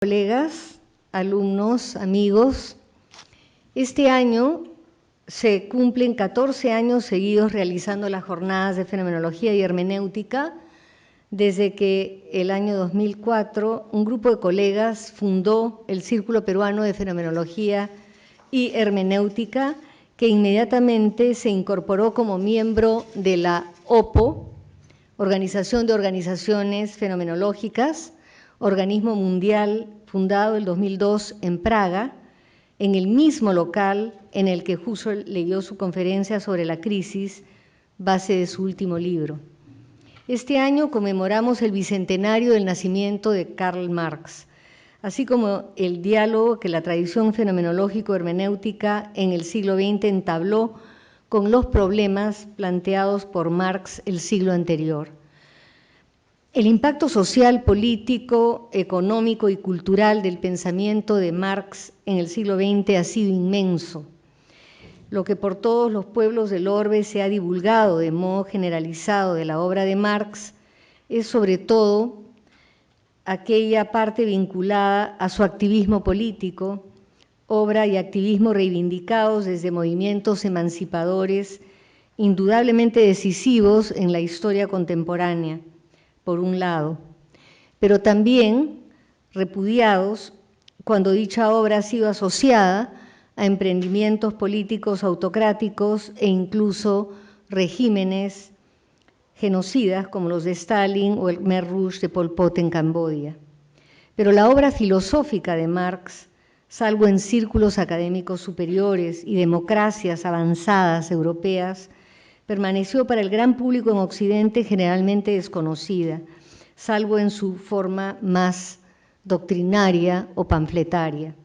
Colegas, alumnos, amigos, este año se cumplen 14 años seguidos realizando las jornadas de fenomenología y hermenéutica, desde que el año 2004 un grupo de colegas fundó el Círculo Peruano de Fenomenología y Hermenéutica, que inmediatamente se incorporó como miembro de la OPO, Organización de Organizaciones Fenomenológicas, organismo mundial fundado en 2002 en Praga, en el mismo local en el que Husserl leyó su conferencia sobre la crisis, base de su último libro. Este año conmemoramos el bicentenario del nacimiento de Karl Marx, así como el diálogo que la tradición fenomenológico-hermenéutica en el siglo XX entabló con los problemas planteados por Marx el siglo anterior. El impacto social, político, económico y cultural del pensamiento de Marx en el siglo XX ha sido inmenso. Lo que por todos los pueblos del orbe se ha divulgado de modo generalizado de la obra de Marx es sobre todo aquella parte vinculada a su activismo político, obra y activismo reivindicados desde movimientos emancipadores indudablemente decisivos en la historia contemporánea, por un lado, pero también repudiados cuando dicha obra ha sido asociada a emprendimientos políticos autocráticos e incluso regímenes genocidas como los de Stalin o el Khmer Rouge de Pol Pot en Camboya. Pero la obra filosófica de Marx, salvo en círculos académicos superiores y democracias avanzadas europeas, permaneció para el gran público en Occidente generalmente desconocida, salvo en su forma más doctrinaria o panfletaria.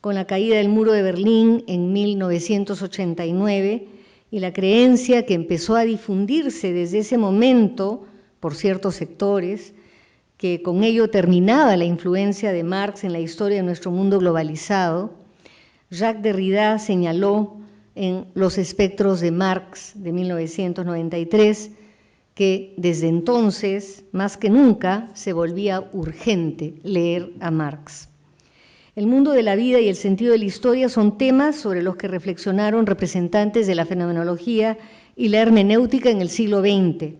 Con la caída del muro de Berlín en 1989 y la creencia que empezó a difundirse desde ese momento por ciertos sectores, que con ello terminaba la influencia de Marx en la historia de nuestro mundo globalizado, Jacques Derrida señaló en Los espectros de Marx de 1993, que desde entonces, más que nunca, se volvía urgente leer a Marx. El mundo de la vida y el sentido de la historia son temas sobre los que reflexionaron representantes de la fenomenología y la hermenéutica en el siglo XX,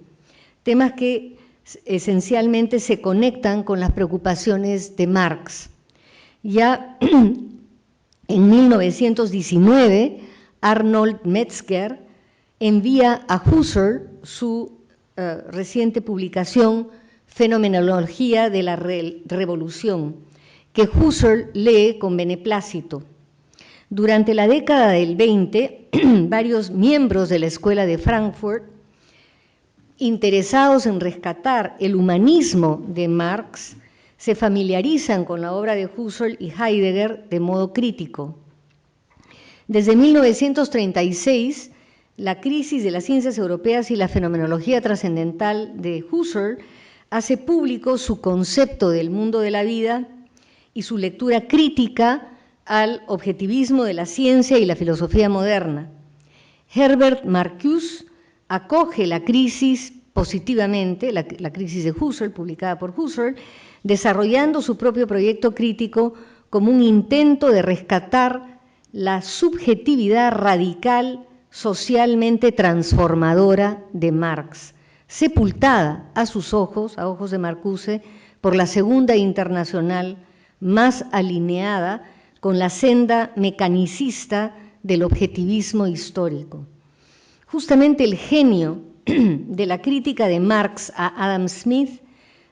temas que esencialmente se conectan con las preocupaciones de Marx. Ya en 1919, Arnold Metzger envía a Husserl su reciente publicación Fenomenología de la Revolución, que Husserl lee con beneplácito. Durante la década del 20, varios miembros de la Escuela de Frankfurt, interesados en rescatar el humanismo de Marx, se familiarizan con la obra de Husserl y Heidegger de modo crítico. Desde 1936, la crisis de las ciencias europeas y la fenomenología trascendental de Husserl hace público su concepto del mundo de la vida y su lectura crítica al objetivismo de la ciencia y la filosofía moderna. Herbert Marcuse acoge la crisis positivamente, la crisis de Husserl, publicada por Husserl, desarrollando su propio proyecto crítico como un intento de rescatar la subjetividad radical socialmente transformadora de Marx, sepultada a sus ojos, a ojos de Marcuse, por la Segunda Internacional, más alineada con la senda mecanicista del objetivismo histórico. Justamente el genio de la crítica de Marx a Adam Smith,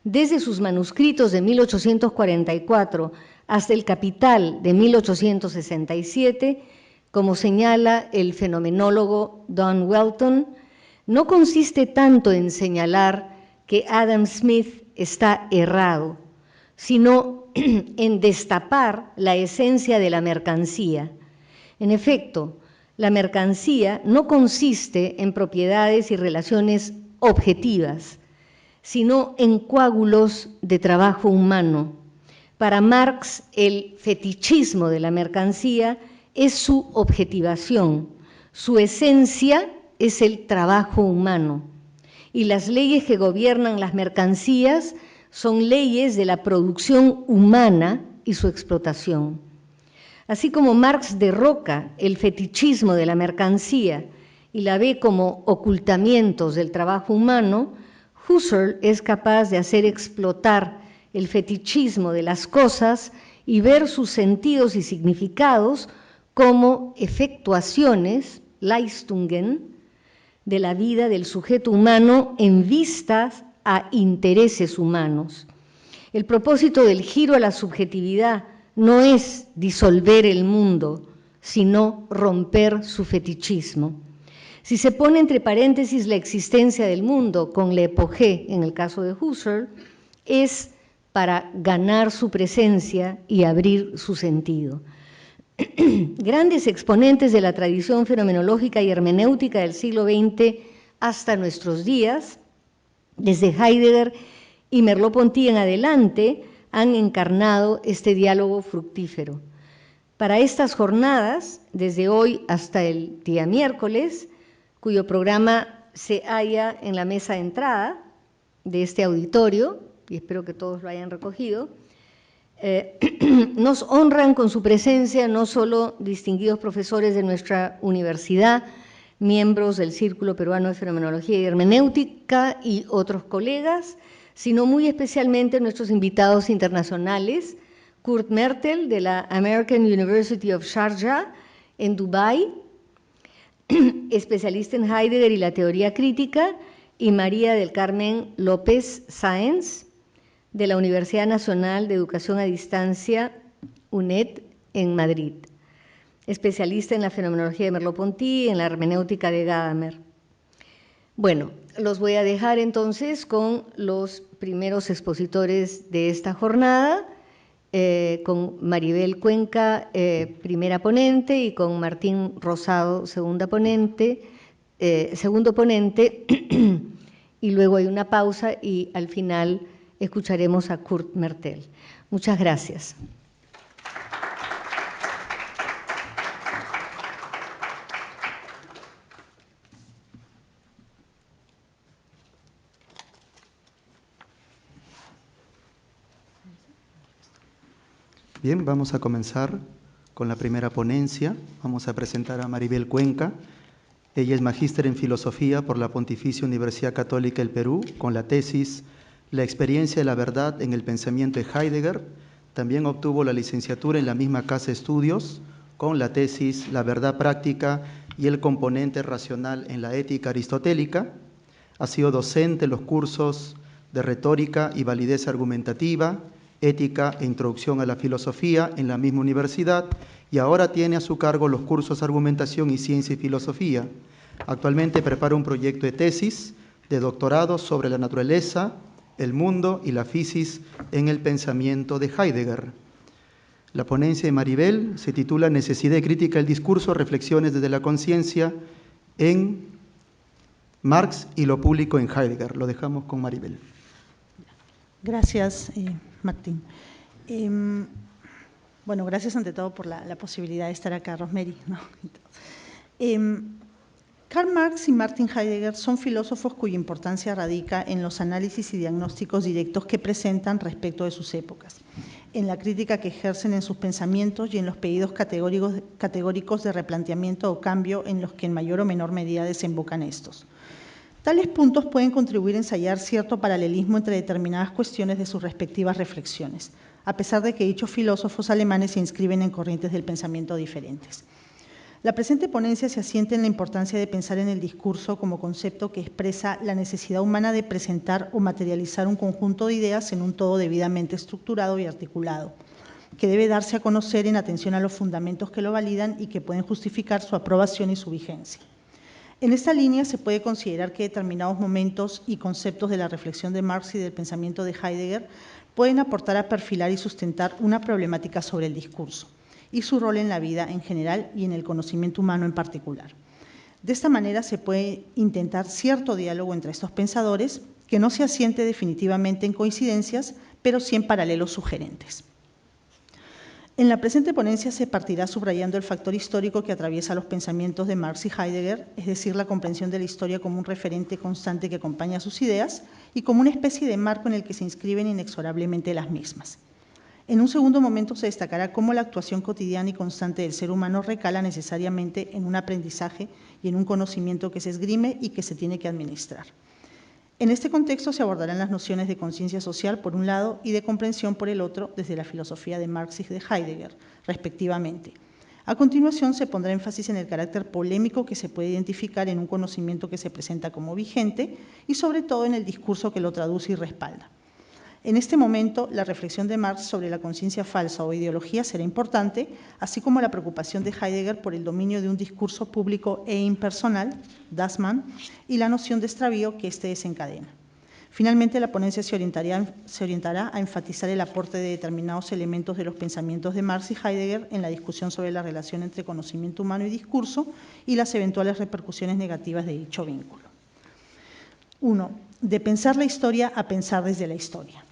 desde sus manuscritos de 1844 hasta el Capital de 1867, como señala el fenomenólogo Don Welton, no consiste tanto en señalar que Adam Smith está errado, sino en destapar la esencia de la mercancía. En efecto, la mercancía no consiste en propiedades y relaciones objetivas, sino en coágulos de trabajo humano. Para Marx, el fetichismo de la mercancía es su objetivación, su esencia es el trabajo humano, y las leyes que gobiernan las mercancías son leyes de la producción humana y su explotación. Así como Marx derroca el fetichismo de la mercancía y la ve como ocultamientos del trabajo humano, Husserl es capaz de hacer explotar el fetichismo de las cosas y ver sus sentidos y significados como efectuaciones, Leistungen, de la vida del sujeto humano en vistas a intereses humanos. El propósito del giro a la subjetividad no es disolver el mundo, sino romper su fetichismo. Si se pone entre paréntesis la existencia del mundo con la epogé, en el caso de Husserl, es para ganar su presencia y abrir su sentido. Grandes exponentes de la tradición fenomenológica y hermenéutica del siglo XX hasta nuestros días, desde Heidegger y Merleau-Ponty en adelante, han encarnado este diálogo fructífero. Para estas jornadas, desde hoy hasta el día miércoles, cuyo programa se halla en la mesa de entrada de este auditorio, y espero que todos lo hayan recogido, nos honran con su presencia no solo distinguidos profesores de nuestra universidad, miembros del Círculo Peruano de Fenomenología y Hermenéutica y otros colegas, sino muy especialmente nuestros invitados internacionales, Kurt Mertel de la American University of Sharjah en Dubái, especialista en Heidegger y la teoría crítica, y María del Carmen López Sáenz, de la Universidad Nacional de Educación a Distancia, UNED, en Madrid, especialista en la fenomenología de Merleau-Ponty y en la hermenéutica de Gadamer. Bueno, los voy a dejar entonces con los primeros expositores de esta jornada, con Maribel Cuenca, primera ponente, y con Martín Rosado, segundo ponente, y luego hay una pausa y al final escucharemos a Kurt Mertel. Muchas gracias. Bien, vamos a comenzar con la primera ponencia. Vamos a presentar a Maribel Cuenca. Ella es magíster en Filosofía por la Pontificia Universidad Católica del Perú, con la tesis La experiencia de la verdad en el pensamiento de Heidegger. También obtuvo la licenciatura en la misma casa de estudios, con la tesis La verdad práctica y el componente racional en la ética aristotélica. Ha sido docente en los cursos de retórica y validez argumentativa, ética e introducción a la filosofía en la misma universidad, y ahora tiene a su cargo los cursos Argumentación y Ciencia y Filosofía. Actualmente prepara un proyecto de tesis de doctorado sobre la naturaleza, el mundo y la physis en el pensamiento de Heidegger. La ponencia de Maribel se titula Necesidad y crítica del discurso, reflexiones desde la conciencia en Marx y lo público en Heidegger. Lo dejamos con Maribel. Gracias, Martín. Bueno, gracias ante todo por la posibilidad de estar acá, Rosemary, ¿no? Karl Marx y Martin Heidegger son filósofos cuya importancia radica en los análisis y diagnósticos directos que presentan respecto de sus épocas, en la crítica que ejercen en sus pensamientos y en los pedidos categóricos de replanteamiento o cambio en los que en mayor o menor medida desembocan estos. Tales puntos pueden contribuir a ensayar cierto paralelismo entre determinadas cuestiones de sus respectivas reflexiones, a pesar de que dichos filósofos alemanes se inscriben en corrientes del pensamiento diferentes. La presente ponencia se asienta en la importancia de pensar en el discurso como concepto que expresa la necesidad humana de presentar o materializar un conjunto de ideas en un todo debidamente estructurado y articulado, que debe darse a conocer en atención a los fundamentos que lo validan y que pueden justificar su aprobación y su vigencia. En esta línea se puede considerar que determinados momentos y conceptos de la reflexión de Marx y del pensamiento de Heidegger pueden aportar a perfilar y sustentar una problemática sobre el discurso y su rol en la vida en general y en el conocimiento humano en particular. De esta manera se puede intentar cierto diálogo entre estos pensadores que no se asiente definitivamente en coincidencias, pero sí en paralelos sugerentes. En la presente ponencia se partirá subrayando el factor histórico que atraviesa los pensamientos de Marx y Heidegger, es decir, la comprensión de la historia como un referente constante que acompaña sus ideas y como una especie de marco en el que se inscriben inexorablemente las mismas. En un segundo momento se destacará cómo la actuación cotidiana y constante del ser humano recala necesariamente en un aprendizaje y en un conocimiento que se esgrime y que se tiene que administrar. En este contexto se abordarán las nociones de conciencia social por un lado y de comprensión por el otro desde la filosofía de Marx y de Heidegger, respectivamente. A continuación se pondrá énfasis en el carácter polémico que se puede identificar en un conocimiento que se presenta como vigente y sobre todo en el discurso que lo traduce y respalda. En este momento, la reflexión de Marx sobre la conciencia falsa o ideología será importante, así como la preocupación de Heidegger por el dominio de un discurso público e impersonal, das Man, y la noción de extravío que éste desencadena. Finalmente, la ponencia se orientará a enfatizar el aporte de determinados elementos de los pensamientos de Marx y Heidegger en la discusión sobre la relación entre conocimiento humano y discurso y las eventuales repercusiones negativas de dicho vínculo. 1. De pensar la historia a pensar desde la historia.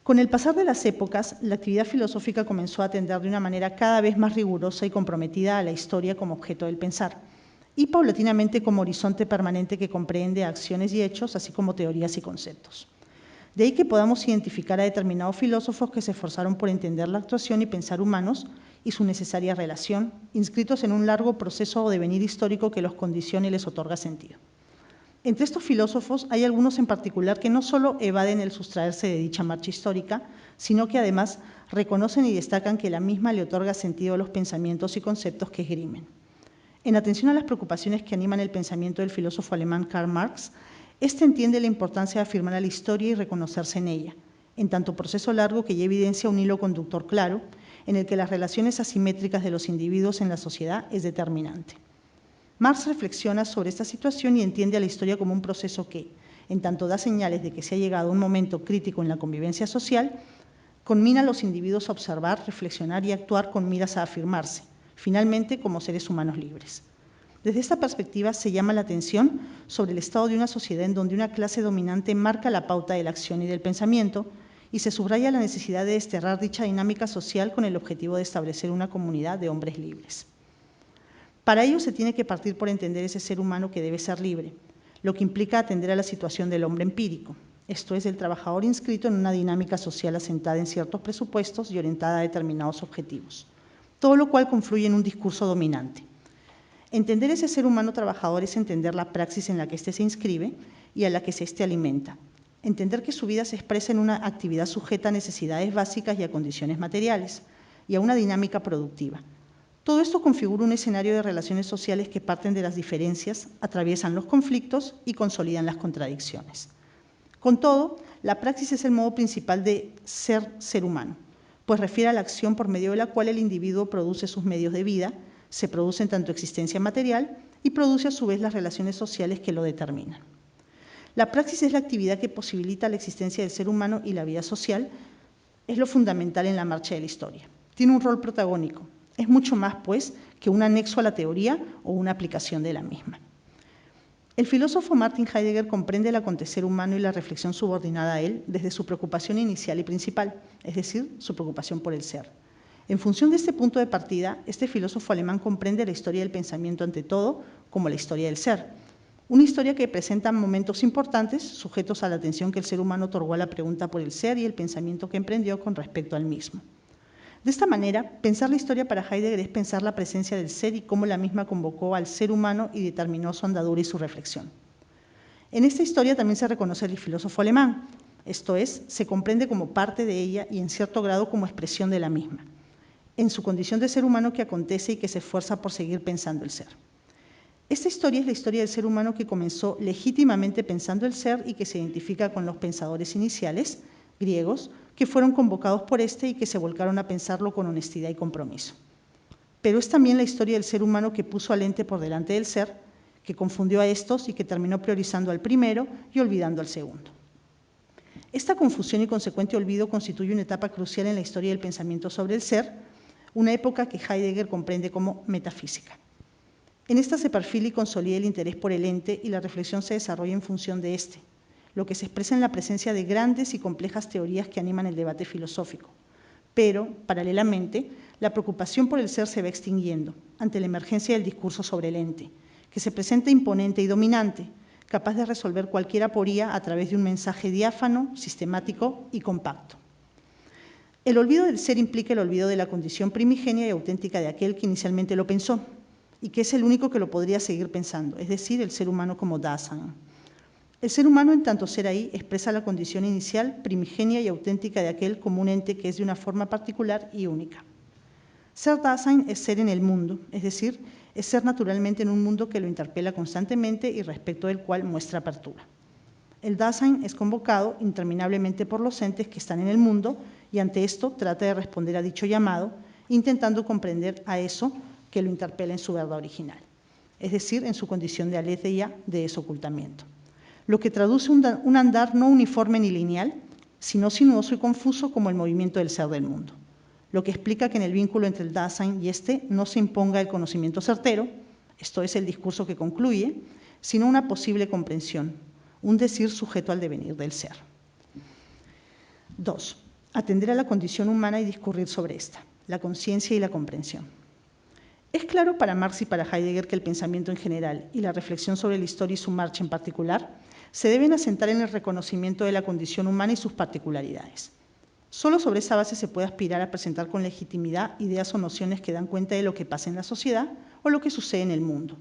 Con el pasar de las épocas, la actividad filosófica comenzó a atender de una manera cada vez más rigurosa y comprometida a la historia como objeto del pensar, y paulatinamente como horizonte permanente que comprehende acciones y hechos, así como teorías y conceptos. De ahí que podamos identificar a determinados filósofos que se esforzaron por entender la actuación y pensar humanos y su necesaria relación, inscritos en un largo proceso o devenir histórico que los condiciona y les otorga sentido. Entre estos filósofos hay algunos en particular que no solo evaden el sustraerse de dicha marcha histórica, sino que además reconocen y destacan que la misma le otorga sentido a los pensamientos y conceptos que esgrimen. En atención a las preocupaciones que animan el pensamiento del filósofo alemán Karl Marx, este entiende la importancia de afirmar a la historia y reconocerse en ella, en tanto proceso largo que ya evidencia un hilo conductor claro, en el que las relaciones asimétricas de los individuos en la sociedad es determinante. Marx reflexiona sobre esta situación y entiende a la historia como un proceso que, en tanto da señales de que se ha llegado a un momento crítico en la convivencia social, conmina a los individuos a observar, reflexionar y actuar con miras a afirmarse, finalmente como seres humanos libres. Desde esta perspectiva se llama la atención sobre el estado de una sociedad en donde una clase dominante marca la pauta de la acción y del pensamiento y se subraya la necesidad de desterrar dicha dinámica social con el objetivo de establecer una comunidad de hombres libres. Para ello se tiene que partir por entender ese ser humano que debe ser libre, lo que implica atender a la situación del hombre empírico, esto es, el trabajador inscrito en una dinámica social asentada en ciertos presupuestos y orientada a determinados objetivos, todo lo cual confluye en un discurso dominante. Entender ese ser humano trabajador es entender la praxis en la que éste se inscribe y a la que éste alimenta, entender que su vida se expresa en una actividad sujeta a necesidades básicas y a condiciones materiales, y a una dinámica productiva. Todo esto configura un escenario de relaciones sociales que parten de las diferencias, atraviesan los conflictos y consolidan las contradicciones. Con todo, la praxis es el modo principal de ser humano, pues refiere a la acción por medio de la cual el individuo produce sus medios de vida, se produce en tanto existencia material y produce a su vez las relaciones sociales que lo determinan. La praxis es la actividad que posibilita la existencia del ser humano y la vida social, es lo fundamental en la marcha de la historia. Tiene un rol protagónico. Es mucho más, pues, que un anexo a la teoría o una aplicación de la misma. El filósofo Martin Heidegger comprende el acontecer humano y la reflexión subordinada a él desde su preocupación inicial y principal, es decir, su preocupación por el ser. En función de este punto de partida, este filósofo alemán comprende la historia del pensamiento ante todo como la historia del ser, una historia que presenta momentos importantes sujetos a la atención que el ser humano otorgó a la pregunta por el ser y el pensamiento que emprendió con respecto al mismo. De esta manera, pensar la historia para Heidegger es pensar la presencia del ser y cómo la misma convocó al ser humano y determinó su andadura y su reflexión. En esta historia también se reconoce el filósofo alemán, esto es, se comprende como parte de ella y en cierto grado como expresión de la misma, en su condición de ser humano que acontece y que se esfuerza por seguir pensando el ser. Esta historia es la historia del ser humano que comenzó legítimamente pensando el ser y que se identifica con los pensadores iniciales, griegos, que fueron convocados por este y que se volcaron a pensarlo con honestidad y compromiso. Pero es también la historia del ser humano que puso al ente por delante del ser, que confundió a estos y que terminó priorizando al primero y olvidando al segundo. Esta confusión y consecuente olvido constituye una etapa crucial en la historia del pensamiento sobre el ser, una época que Heidegger comprende como metafísica. En esta se perfila y consolida el interés por el ente y la reflexión se desarrolla en función de este, lo que se expresa en la presencia de grandes y complejas teorías que animan el debate filosófico. Pero, paralelamente, la preocupación por el ser se va extinguiendo ante la emergencia del discurso sobre el ente, que se presenta imponente y dominante, capaz de resolver cualquier aporía a través de un mensaje diáfano, sistemático y compacto. El olvido del ser implica el olvido de la condición primigenia y auténtica de aquel que inicialmente lo pensó y que es el único que lo podría seguir pensando, es decir, el ser humano como Dasein. El ser humano, en tanto ser ahí, expresa la condición inicial, primigenia y auténtica de aquel como un ente que es de una forma particular y única. Ser Dasein es ser en el mundo, es decir, es ser naturalmente en un mundo que lo interpela constantemente y respecto del cual muestra apertura. El Dasein es convocado interminablemente por los entes que están en el mundo y ante esto trata de responder a dicho llamado, intentando comprender a eso que lo interpela en su verdad original, es decir, en su condición de aletheia, de desocultamiento. Lo que traduce un andar no uniforme ni lineal, sino sinuoso y confuso como el movimiento del ser del mundo. Lo que explica que en el vínculo entre el Dasein y este no se imponga el conocimiento certero, esto es el discurso que concluye, sino una posible comprensión, un decir sujeto al devenir del ser. 2. Atender a la condición humana y discurrir sobre esta, la conciencia y la comprensión. Es claro para Marx y para Heidegger que el pensamiento en general y la reflexión sobre la historia y su marcha en particular se deben asentar en el reconocimiento de la condición humana y sus particularidades. Solo sobre esa base se puede aspirar a presentar con legitimidad ideas o nociones que dan cuenta de lo que pasa en la sociedad o lo que sucede en el mundo.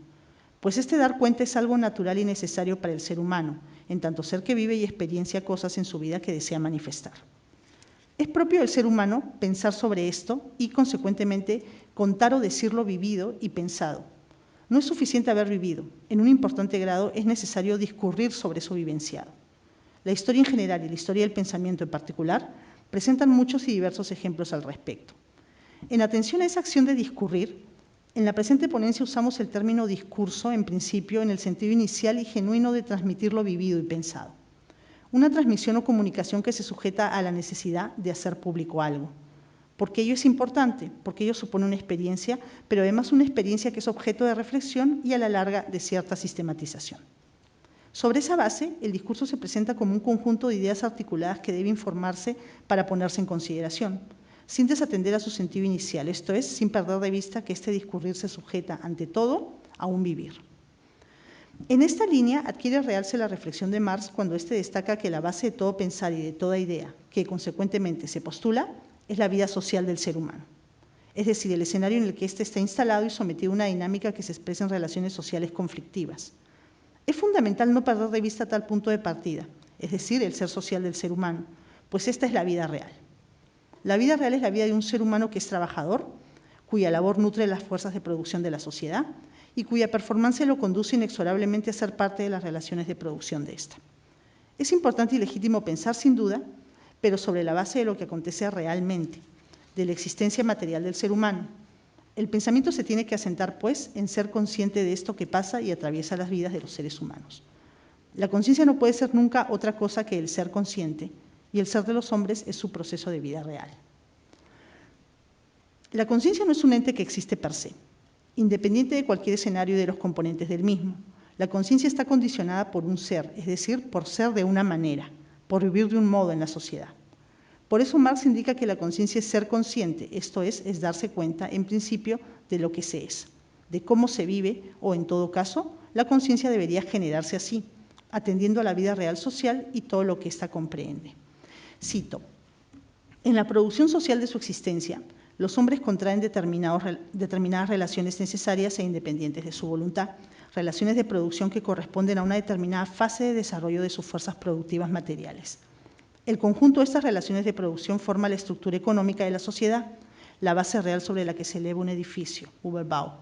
Pues este dar cuenta es algo natural y necesario para el ser humano, en tanto ser que vive y experiencia cosas en su vida que desea manifestar. Es propio del ser humano pensar sobre esto y, consecuentemente, contar o decir lo vivido y pensado. No es suficiente haber vivido. En un importante grado es necesario discurrir sobre eso vivenciado. La historia en general y la historia del pensamiento en particular presentan muchos y diversos ejemplos al respecto. En atención a esa acción de discurrir, en la presente ponencia usamos el término discurso, en principio, en el sentido inicial y genuino de transmitir lo vivido y pensado. Una transmisión o comunicación que se sujeta a la necesidad de hacer público algo. Porque ello es importante, porque ello supone una experiencia, pero además una experiencia que es objeto de reflexión y a la larga de cierta sistematización. Sobre esa base, el discurso se presenta como un conjunto de ideas articuladas que debe informarse para ponerse en consideración, sin desatender a su sentido inicial, esto es, sin perder de vista que este discurrir se sujeta, ante todo, a un vivir. En esta línea adquiere realce la reflexión de Marx cuando éste destaca que la base de todo pensar y de toda idea, que consecuentemente se postula, es la vida social del ser humano. Es decir, el escenario en el que éste está instalado y sometido a una dinámica que se expresa en relaciones sociales conflictivas. Es fundamental no perder de vista tal punto de partida, es decir, el ser social del ser humano, pues esta es la vida real. La vida real es la vida de un ser humano que es trabajador, cuya labor nutre las fuerzas de producción de la sociedad y cuya performance lo conduce inexorablemente a ser parte de las relaciones de producción de esta. Es importante y legítimo pensar, sin duda, pero sobre la base de lo que acontece realmente, de la existencia material del ser humano. El pensamiento se tiene que asentar, pues, en ser consciente de esto que pasa y atraviesa las vidas de los seres humanos. La conciencia no puede ser nunca otra cosa que el ser consciente, y el ser de los hombres es su proceso de vida real. La conciencia no es un ente que existe per se, independiente de cualquier escenario y de los componentes del mismo. La conciencia está condicionada por un ser, es decir, por ser de una manera, por vivir de un modo en la sociedad. Por eso Marx indica que la conciencia es ser consciente, esto es darse cuenta, en principio, de lo que se es, de cómo se vive, o en todo caso, la conciencia debería generarse así, atendiendo a la vida real social y todo lo que ésta comprende. Cito: en la producción social de su existencia, los hombres contraen determinadas relaciones necesarias e independientes de su voluntad, relaciones de producción que corresponden a una determinada fase de desarrollo de sus fuerzas productivas materiales. El conjunto de estas relaciones de producción forma la estructura económica de la sociedad, la base real sobre la que se eleva un edificio, Überbau,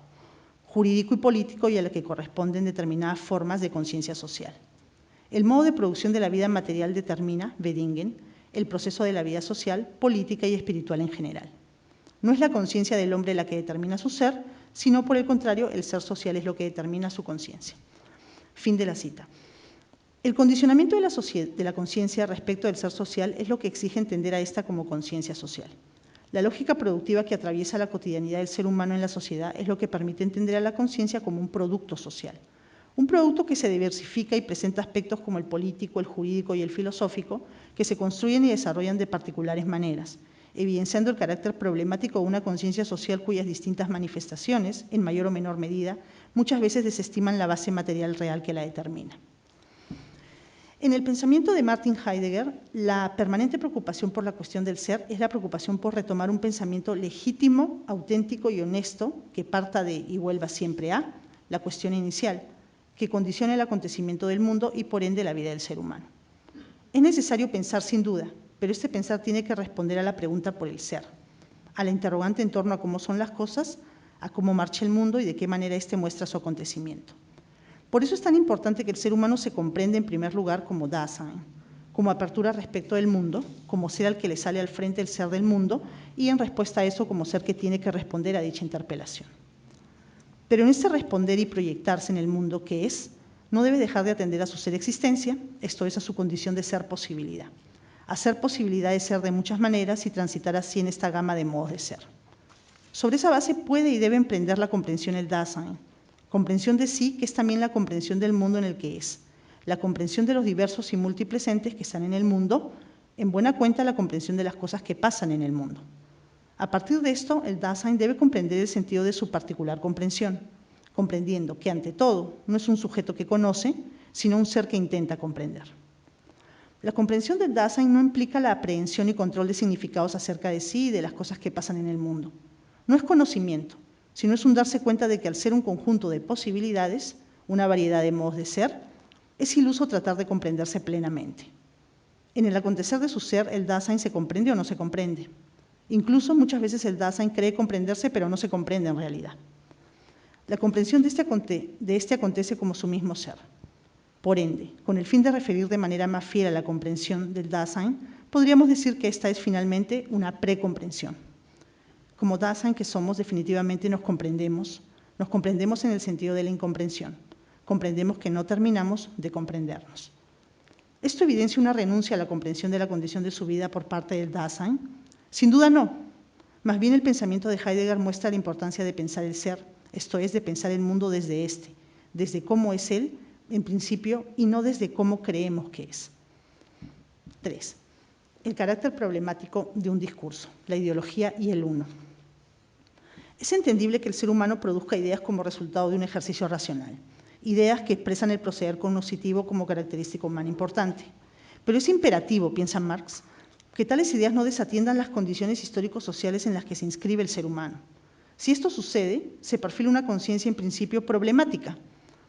jurídico y político, y a la que corresponden determinadas formas de conciencia social. El modo de producción de la vida material determina, Bedingen, el proceso de la vida social, política y espiritual en general. No es la conciencia del hombre la que determina su ser, sino por el contrario, el ser social es lo que determina su conciencia. Fin de la cita. El condicionamiento de la conciencia respecto del ser social es lo que exige entender a esta como conciencia social. La lógica productiva que atraviesa la cotidianidad del ser humano en la sociedad es lo que permite entender a la conciencia como un producto social. Un producto que se diversifica y presenta aspectos como el político, el jurídico y el filosófico, que se construyen y desarrollan de particulares maneras, evidenciando el carácter problemático de una conciencia social cuyas distintas manifestaciones, en mayor o menor medida, muchas veces desestiman la base material real que la determina. En el pensamiento de Martin Heidegger, la permanente preocupación por la cuestión del ser es la preocupación por retomar un pensamiento legítimo, auténtico y honesto que parta de y vuelva siempre a la cuestión inicial, que condicione el acontecimiento del mundo y por ende la vida del ser humano. Es necesario pensar sin duda, pero este pensar tiene que responder a la pregunta por el ser, a la interrogante en torno a cómo son las cosas, a cómo marcha el mundo y de qué manera éste muestra su acontecimiento. Por eso es tan importante que el ser humano se comprenda en primer lugar como Dasein, como apertura respecto del mundo, como ser al que le sale al frente el ser del mundo y en respuesta a eso como ser que tiene que responder a dicha interpelación. Pero en este responder y proyectarse en el mundo que es, no debe dejar de atender a su ser existencia, esto es, a su condición de ser posibilidad. Hacer posibilidad de ser de muchas maneras y transitar así en esta gama de modos de ser. Sobre esa base puede y debe emprender la comprensión el Dasein, comprensión de sí que es también la comprensión del mundo en el que es, la comprensión de los diversos y múltiples entes que están en el mundo, en buena cuenta la comprensión de las cosas que pasan en el mundo. A partir de esto, el Dasein debe comprender el sentido de su particular comprensión, comprendiendo que ante todo no es un sujeto que conoce, sino un ser que intenta comprender. La comprensión del Dasein no implica la aprehensión y control de significados acerca de sí y de las cosas que pasan en el mundo. No es conocimiento, sino es un darse cuenta de que al ser un conjunto de posibilidades, una variedad de modos de ser, es iluso tratar de comprenderse plenamente. En el acontecer de su ser, el Dasein se comprende o no se comprende. Incluso muchas veces el Dasein cree comprenderse, pero no se comprende en realidad. La comprensión de este acontece como su mismo ser. Por ende, con el fin de referir de manera más fiel a la comprensión del Dasein, podríamos decir que esta es finalmente una precomprensión. Como Dasein que somos, definitivamente nos comprendemos en el sentido de la incomprensión. Comprendemos que no terminamos de comprendernos. ¿Esto evidencia una renuncia a la comprensión de la condición de su vida por parte del Dasein? Sin duda no. Más bien el pensamiento de Heidegger muestra la importancia de pensar el ser, esto es, de pensar el mundo desde cómo es él, en principio, y no desde cómo creemos que es. 3. El carácter problemático de un discurso, la ideología y el uno. Es entendible que el ser humano produzca ideas como resultado de un ejercicio racional, ideas que expresan el proceder cognoscitivo como característica humana importante. Pero es imperativo, piensa Marx, que tales ideas no desatiendan las condiciones histórico-sociales en las que se inscribe el ser humano. Si esto sucede, se perfila una conciencia en principio problemática,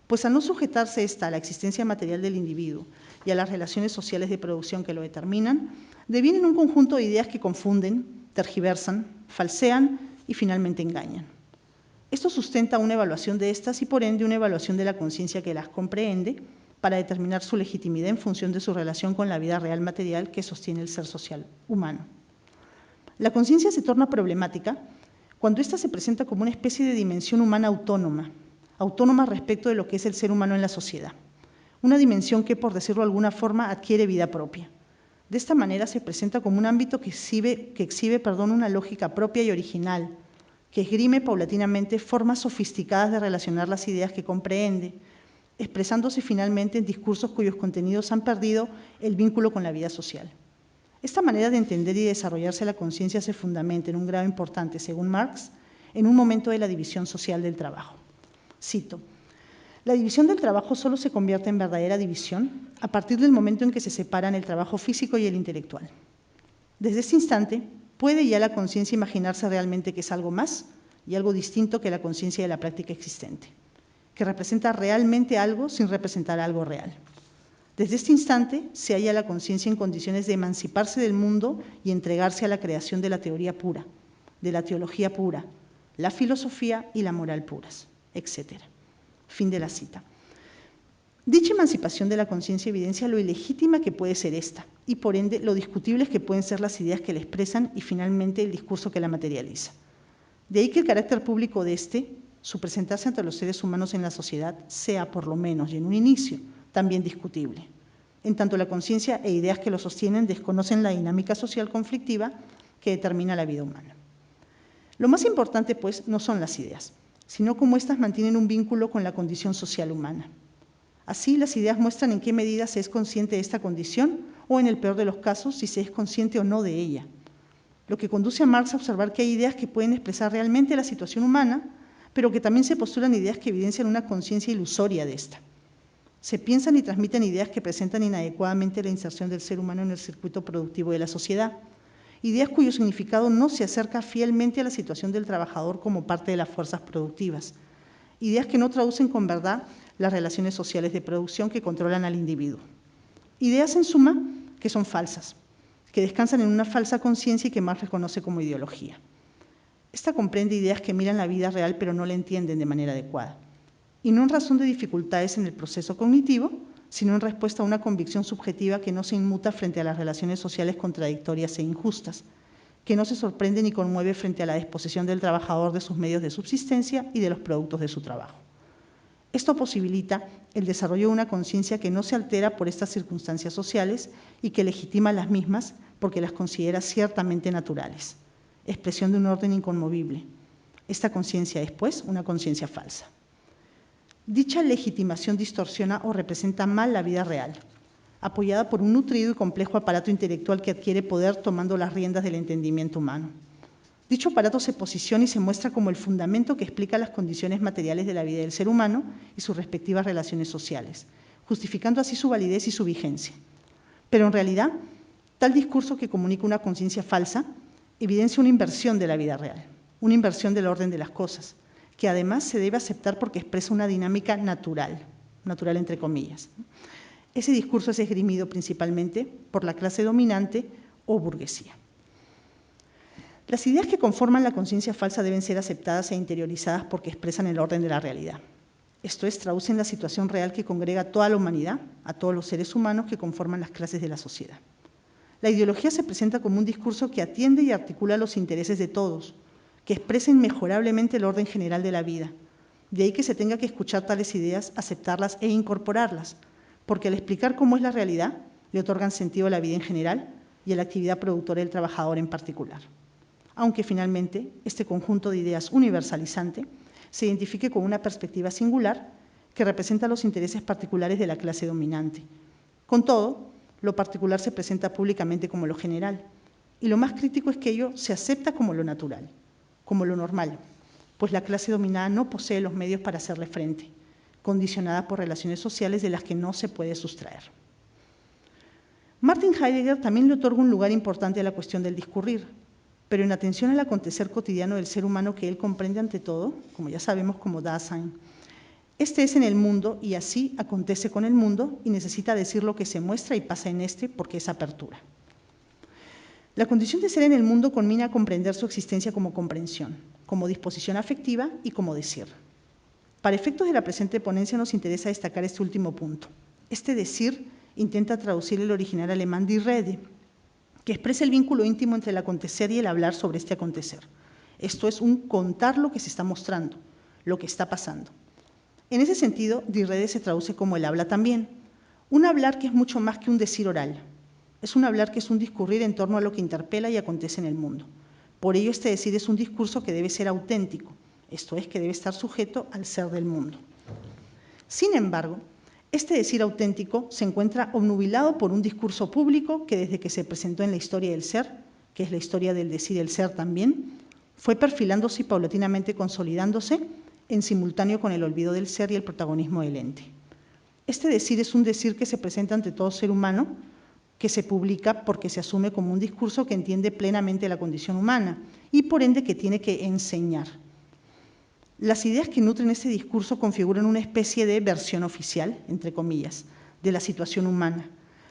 pues al no sujetarse esta a la existencia material del individuo y a las relaciones sociales de producción que lo determinan, devienen un conjunto de ideas que confunden, tergiversan, falsean y finalmente engañan. Esto sustenta una evaluación de estas y por ende una evaluación de la conciencia que las comprehende para determinar su legitimidad en función de su relación con la vida real material que sostiene el ser social humano. La conciencia se torna problemática cuando ésta se presenta como una especie de dimensión humana autónoma respecto de lo que es el ser humano en la sociedad. Una dimensión que, por decirlo de alguna forma, adquiere vida propia. De esta manera se presenta como un ámbito que exhibe una lógica propia y original, que esgrime paulatinamente formas sofisticadas de relacionar las ideas que comprehende, expresándose finalmente en discursos cuyos contenidos han perdido el vínculo con la vida social. Esta manera de entender y desarrollarse la conciencia se fundamenta en un grado importante, según Marx, en un momento de la división social del trabajo. Cito: la división del trabajo solo se convierte en verdadera división a partir del momento en que se separan el trabajo físico y el intelectual. Desde este instante, puede ya la conciencia imaginarse realmente que es algo más y algo distinto que la conciencia de la práctica existente, que representa realmente algo sin representar algo real. Desde este instante se halla la conciencia en condiciones de emanciparse del mundo y entregarse a la creación de la teoría pura, de la teología pura, la filosofía y la moral puras, etc. Fin de la cita. Dicha emancipación de la conciencia evidencia lo ilegítima que puede ser esta y, por ende, lo discutibles que pueden ser las ideas que la expresan y, finalmente, el discurso que la materializa. De ahí que el carácter público de su presentarse ante los seres humanos en la sociedad, sea, por lo menos, y en un inicio, también discutible. En tanto, la conciencia e ideas que lo sostienen desconocen la dinámica social conflictiva que determina la vida humana. Lo más importante, pues, no son las ideas, sino cómo éstas mantienen un vínculo con la condición social humana. Así, las ideas muestran en qué medida se es consciente de esta condición o, en el peor de los casos, si se es consciente o no de ella. Lo que conduce a Marx a observar que hay ideas que pueden expresar realmente la situación humana, pero que también se postulan ideas que evidencian una conciencia ilusoria de esta. Se piensan y transmiten ideas que presentan inadecuadamente la inserción del ser humano en el circuito productivo de la sociedad, ideas cuyo significado no se acerca fielmente a la situación del trabajador como parte de las fuerzas productivas, ideas que no traducen con verdad las relaciones sociales de producción que controlan al individuo. Ideas, en suma, que son falsas, que descansan en una falsa conciencia y que Marx reconoce como ideología. Esta comprende ideas que miran la vida real pero no la entienden de manera adecuada, y no en razón de dificultades en el proceso cognitivo, sino en respuesta a una convicción subjetiva que no se inmuta frente a las relaciones sociales contradictorias e injustas, que no se sorprende ni conmueve frente a la disposición del trabajador de sus medios de subsistencia y de los productos de su trabajo. Esto posibilita el desarrollo de una conciencia que no se altera por estas circunstancias sociales y que legitima las mismas porque las considera ciertamente naturales, expresión de un orden inconmovible. Esta conciencia es, pues, una conciencia falsa. Dicha legitimación distorsiona o representa mal la vida real, apoyada por un nutrido y complejo aparato intelectual que adquiere poder tomando las riendas del entendimiento humano. Dicho aparato se posiciona y se muestra como el fundamento que explica las condiciones materiales de la vida del ser humano y sus respectivas relaciones sociales, justificando así su validez y su vigencia. Pero en realidad, tal discurso que comunica una conciencia falsa evidencia una inversión de la vida real, una inversión del orden de las cosas, que además se debe aceptar porque expresa una dinámica natural, natural entre comillas. Ese discurso es esgrimido principalmente por la clase dominante o burguesía. Las ideas que conforman la conciencia falsa deben ser aceptadas e interiorizadas porque expresan el orden de la realidad. Esto es, traducen la situación real que congrega a toda la humanidad, a todos los seres humanos que conforman las clases de la sociedad. La ideología se presenta como un discurso que atiende y articula los intereses de todos, que expresa inmejorablemente el orden general de la vida. De ahí que se tenga que escuchar tales ideas, aceptarlas e incorporarlas, porque al explicar cómo es la realidad, le otorgan sentido a la vida en general y a la actividad productora del trabajador en particular. Aunque finalmente este conjunto de ideas universalizante se identifique con una perspectiva singular que representa los intereses particulares de la clase dominante. Con todo, lo particular se presenta públicamente como lo general, y lo más crítico es que ello se acepta como lo natural, como lo normal, pues la clase dominada no posee los medios para hacerle frente, condicionada por relaciones sociales de las que no se puede sustraer. Martin Heidegger también le otorga un lugar importante a la cuestión del discurrir, pero en atención al acontecer cotidiano del ser humano que él comprende ante todo, como ya sabemos, como Dasein. Este es en el mundo y así acontece con el mundo y necesita decir lo que se muestra y pasa en este porque es apertura. La condición de ser en el mundo conmina a comprender su existencia como comprensión, como disposición afectiva y como decir. Para efectos de la presente ponencia nos interesa destacar este último punto. Este decir intenta traducir el original alemán die Rede, que expresa el vínculo íntimo entre el acontecer y el hablar sobre este acontecer. Esto es un contar lo que se está mostrando, lo que está pasando. En ese sentido, die Rede se traduce como el habla también. Un hablar que es mucho más que un decir oral. Es un hablar que es un discurrir en torno a lo que interpela y acontece en el mundo. Por ello, este decir es un discurso que debe ser auténtico, esto es, que debe estar sujeto al ser del mundo. Sin embargo, este decir auténtico se encuentra obnubilado por un discurso público que desde que se presentó en la historia del ser, que es la historia del decir el ser también, fue perfilándose y paulatinamente consolidándose en simultáneo con el olvido del ser y el protagonismo del ente. Este decir es un decir que se presenta ante todo ser humano, que se publica porque se asume como un discurso que entiende plenamente la condición humana y por ende que tiene que enseñar. Las ideas que nutren este discurso configuran una especie de versión oficial, entre comillas, de la situación humana,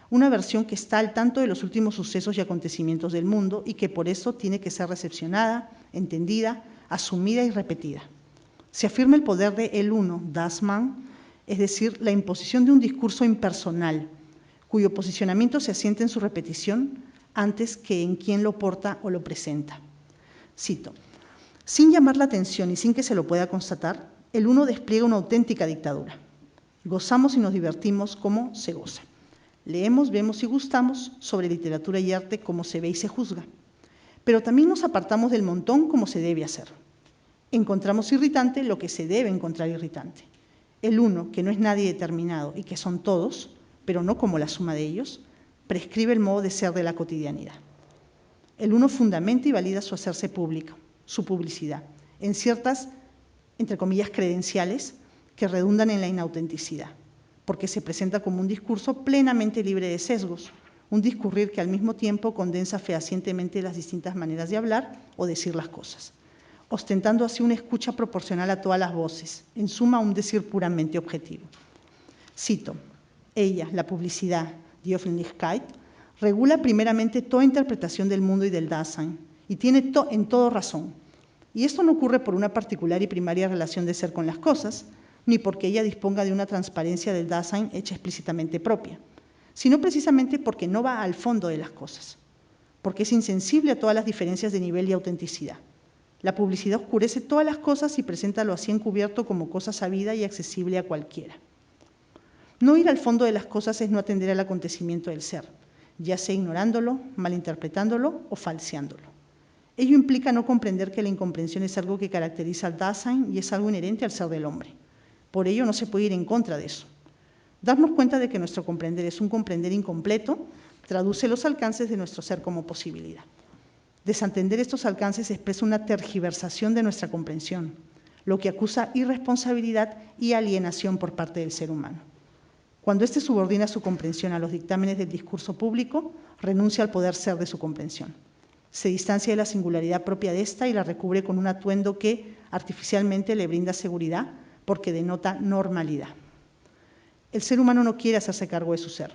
una versión que está al tanto de los últimos sucesos y acontecimientos del mundo y que por eso tiene que ser recepcionada, entendida, asumida y repetida. Se afirma el poder de el uno, das Man, es decir, la imposición de un discurso impersonal, cuyo posicionamiento se asienta en su repetición antes que en quien lo porta o lo presenta. Cito: sin llamar la atención y sin que se lo pueda constatar, el uno despliega una auténtica dictadura. Gozamos y nos divertimos como se goza. Leemos, vemos y gustamos sobre literatura y arte como se ve y se juzga. Pero también nos apartamos del montón como se debe hacer. Encontramos irritante lo que se debe encontrar irritante. El uno, que no es nadie determinado y que son todos, pero no como la suma de ellos, prescribe el modo de ser de la cotidianidad. El uno fundamenta y valida su hacerse público, su publicidad, en ciertas, entre comillas, credenciales que redundan en la inautenticidad. porque se presenta como un discurso plenamente libre de sesgos, un discurrir que al mismo tiempo condensa fehacientemente las distintas maneras de hablar o decir las cosas, ostentando así una escucha proporcional a todas las voces, en suma un decir puramente objetivo. Cito, ella, la publicidad, die Öffentlichkeit, regula primeramente toda interpretación del mundo y del Dasein, y tiene en todo razón. Y esto no ocurre por una particular y primaria relación de ser con las cosas, ni porque ella disponga de una transparencia del Dasein hecha explícitamente propia, sino precisamente porque no va al fondo de las cosas, porque es insensible a todas las diferencias de nivel y autenticidad. La publicidad oscurece todas las cosas y presenta lo así encubierto como cosa sabida y accesible a cualquiera. No ir al fondo de las cosas es no atender al acontecimiento del ser, ya sea ignorándolo, malinterpretándolo o falseándolo. Ello implica no comprender que la incomprensión es algo que caracteriza al Dasein y es algo inherente al ser del hombre. Por ello no se puede ir en contra de eso. Darnos cuenta de que nuestro comprender es un comprender incompleto traduce los alcances de nuestro ser como posibilidad. Desentender estos alcances expresa una tergiversación de nuestra comprensión, lo que acusa irresponsabilidad y alienación por parte del ser humano. Cuando éste subordina su comprensión a los dictámenes del discurso público, renuncia al poder ser de su comprensión. Se distancia de la singularidad propia de esta y la recubre con un atuendo que artificialmente le brinda seguridad porque denota normalidad. El ser humano no quiere hacerse cargo de su ser,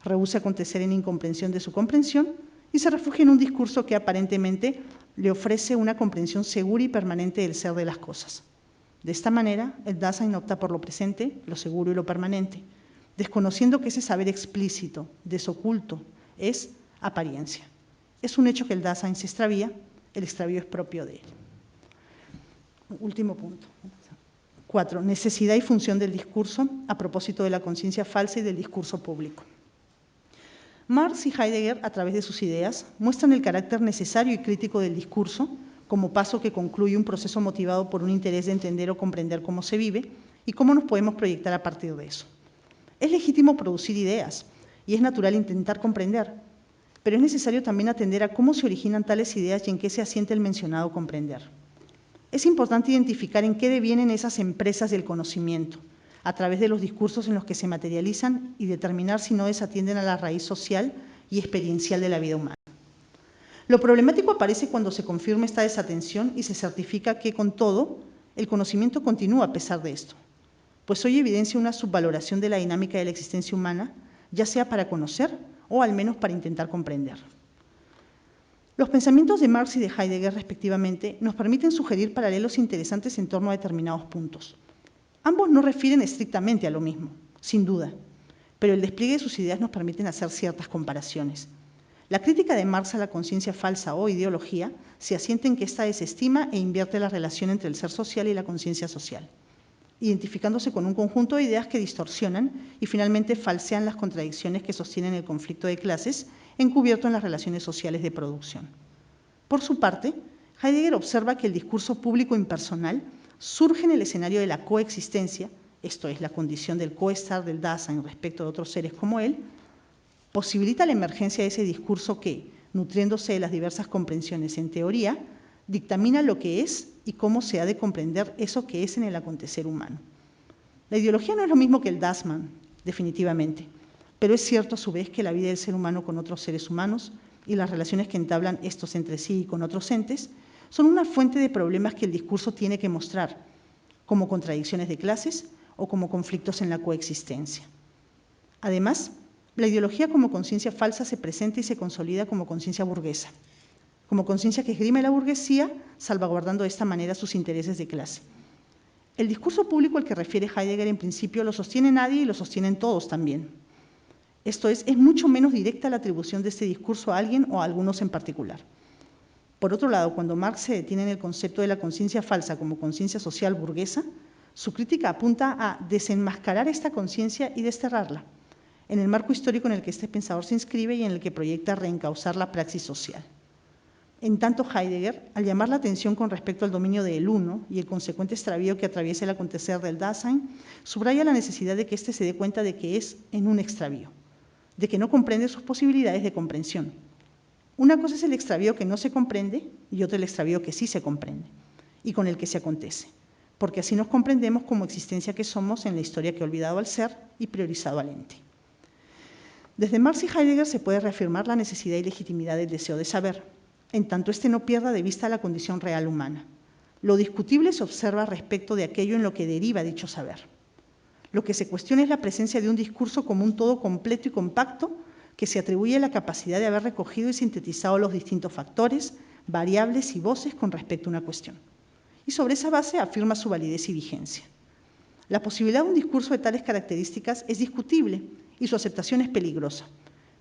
rehúsa acontecer en incomprensión de su comprensión y se refugia en un discurso que aparentemente le ofrece una comprensión segura y permanente del ser de las cosas. De esta manera, el Dasein opta por lo presente, lo seguro y lo permanente, desconociendo que ese saber explícito, desoculto, es apariencia. Es un hecho que el Dasein se extravía, el extravío es propio de él. Último punto. 4. Necesidad y función del discurso a propósito de la conciencia falsa y del discurso público. Marx y Heidegger, a través de sus ideas, muestran el carácter necesario y crítico del discurso como paso que concluye un proceso motivado por un interés de entender o comprender cómo se vive y cómo nos podemos proyectar a partir de eso. Es legítimo producir ideas y es natural intentar comprender, pero es necesario también atender a cómo se originan tales ideas y en qué se asienta el mencionado comprender. Es importante identificar en qué devienen esas empresas del conocimiento, a través de los discursos en los que se materializan y determinar si no desatienden a la raíz social y experiencial de la vida humana. Lo problemático aparece cuando se confirma esta desatención y se certifica que, con todo, el conocimiento continúa a pesar de esto, pues hoy evidencia una subvaloración de la dinámica de la existencia humana, ya sea para conocer o al menos para intentar comprender. Los pensamientos de Marx y de Heidegger, respectivamente, nos permiten sugerir paralelos interesantes en torno a determinados puntos. Ambos no refieren estrictamente a lo mismo, sin duda, pero el despliegue de sus ideas nos permiten hacer ciertas comparaciones. La crítica de Marx a la conciencia falsa o ideología se asienta en que ésta desestima e invierte la relación entre el ser social y la conciencia social, identificándose con un conjunto de ideas que distorsionan y finalmente falsean las contradicciones que sostienen el conflicto de clases encubierto en las relaciones sociales de producción. Por su parte, Heidegger observa que el discurso público impersonal surge en el escenario de la coexistencia, esto es, la condición del coestar del Dasein respecto de otros seres como él, posibilita la emergencia de ese discurso que, nutriéndose de las diversas comprensiones en teoría, dictamina lo que es y cómo se ha de comprender eso que es en el acontecer humano. La ideología no es lo mismo que el Dasein, definitivamente, pero es cierto a su vez que la vida del ser humano con otros seres humanos y las relaciones que entablan estos entre sí y con otros entes son una fuente de problemas que el discurso tiene que mostrar, como contradicciones de clases o como conflictos en la coexistencia. Además, la ideología como conciencia falsa se presenta y se consolida como conciencia burguesa, como conciencia que esgrime la burguesía, salvaguardando de esta manera sus intereses de clase. El discurso público al que refiere Heidegger en principio lo sostiene nadie y lo sostienen todos también. Esto es mucho menos directa la atribución de este discurso a alguien o a algunos en particular. Por otro lado, cuando Marx se detiene en el concepto de la conciencia falsa como conciencia social burguesa, su crítica apunta a desenmascarar esta conciencia y desterrarla, en el marco histórico en el que este pensador se inscribe y en el que proyecta reencauzar la praxis social. En tanto, Heidegger, al llamar la atención con respecto al dominio del uno y el consecuente extravío que atraviesa el acontecer del Dasein, subraya la necesidad de que éste se dé cuenta de que es en un extravío, de que no comprende sus posibilidades de comprensión. Una cosa es el extravío que no se comprende y otra el extravío que sí se comprende y con el que se acontece. porque así nos comprendemos como existencia que somos en la historia que ha olvidado al ser y priorizado al ente. Desde Marx y Heidegger se puede reafirmar la necesidad y legitimidad del deseo de saber, en tanto éste no pierda de vista la condición real humana. Lo discutible se observa respecto de aquello en lo que deriva dicho saber. Lo que se cuestiona es la presencia de un discurso como un todo completo y compacto que se atribuye la capacidad de haber recogido y sintetizado los distintos factores, variables y voces con respecto a una cuestión. Y sobre esa base afirma su validez y vigencia. La posibilidad de un discurso de tales características es discutible y su aceptación es peligrosa,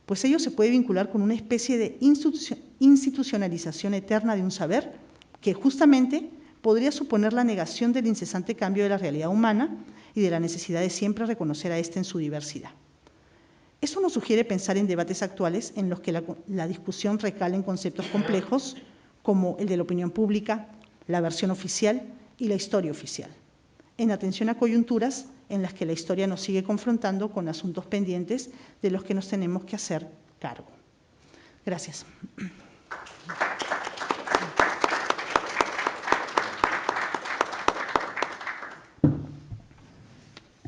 pues ello se puede vincular con una especie de institucionalización eterna de un saber que justamente podría suponer la negación del incesante cambio de la realidad humana y de la necesidad de siempre reconocer a éste en su diversidad. Eso nos sugiere pensar en debates actuales en los que la discusión recala en conceptos complejos como el de la opinión pública, la versión oficial y la historia oficial, en atención a coyunturas en las que la historia nos sigue confrontando con asuntos pendientes de los que nos tenemos que hacer cargo. Gracias.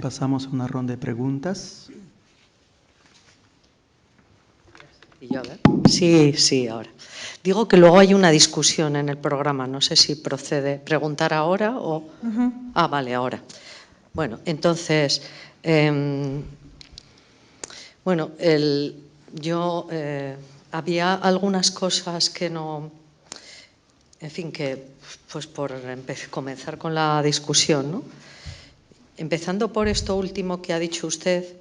Pasamos a una ronda de preguntas. ¿Y yo, a ver? Sí, ahora. Digo que luego hay una discusión en el programa, no sé si procede preguntar ahora o… Ah, vale, ahora. Bueno, entonces, había algunas cosas que no… En fin, que pues por comenzar con la discusión, ¿no? Empezando por esto último que ha dicho usted,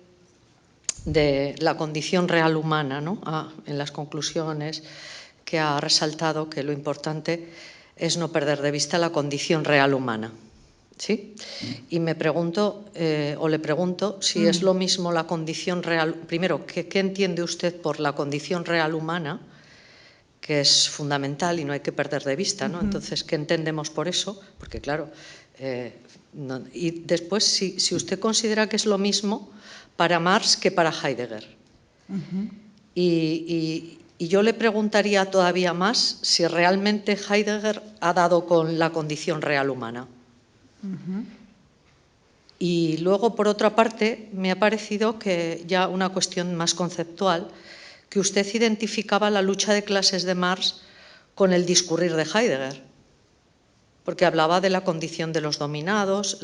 de la condición real humana, ¿no? En las conclusiones que ha resaltado que lo importante es no perder de vista la condición real humana, ¿sí? Y me pregunto, o le pregunto, si es lo mismo la condición real… Primero, ¿qué entiende usted por la condición real humana? Que es fundamental y no hay que perder de vista, ¿no? Entonces, ¿qué entendemos por eso? Porque, claro… y después, si usted considera que es lo mismo para Marx que para Heidegger. Y yo le preguntaría todavía más si realmente Heidegger ha dado con la condición real humana. Y luego, por otra parte, me ha parecido que ya una cuestión más conceptual, que usted identificaba la lucha de clases de Marx con el discurrir de Heidegger, porque hablaba de la condición de los dominados,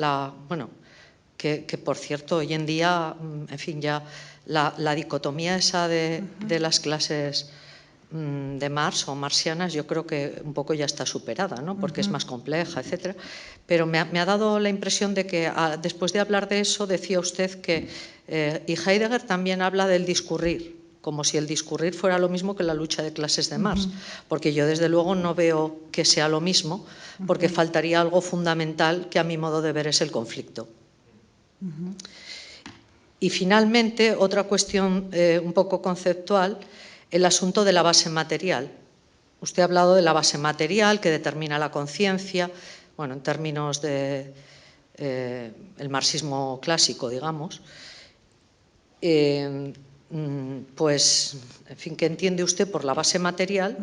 que por cierto hoy en día, en fin, ya la dicotomía esa de las clases de Marx o marxianas, yo creo que un poco ya está superada, ¿no? Porque es más compleja, etcétera. Pero me ha dado la impresión de que después de hablar de eso decía usted que y Heidegger también habla del discurrir, como si el discurrir fuera lo mismo que la lucha de clases de Marx, porque yo desde luego no veo que sea lo mismo, porque faltaría algo fundamental que a mi modo de ver es el conflicto. Y finalmente, otra cuestión un poco conceptual, el asunto de la base material. Usted ha hablado de la base material que determina la conciencia, bueno, en términos de el marxismo clásico, digamos. Pues, en fin, ¿qué entiende usted por la base material?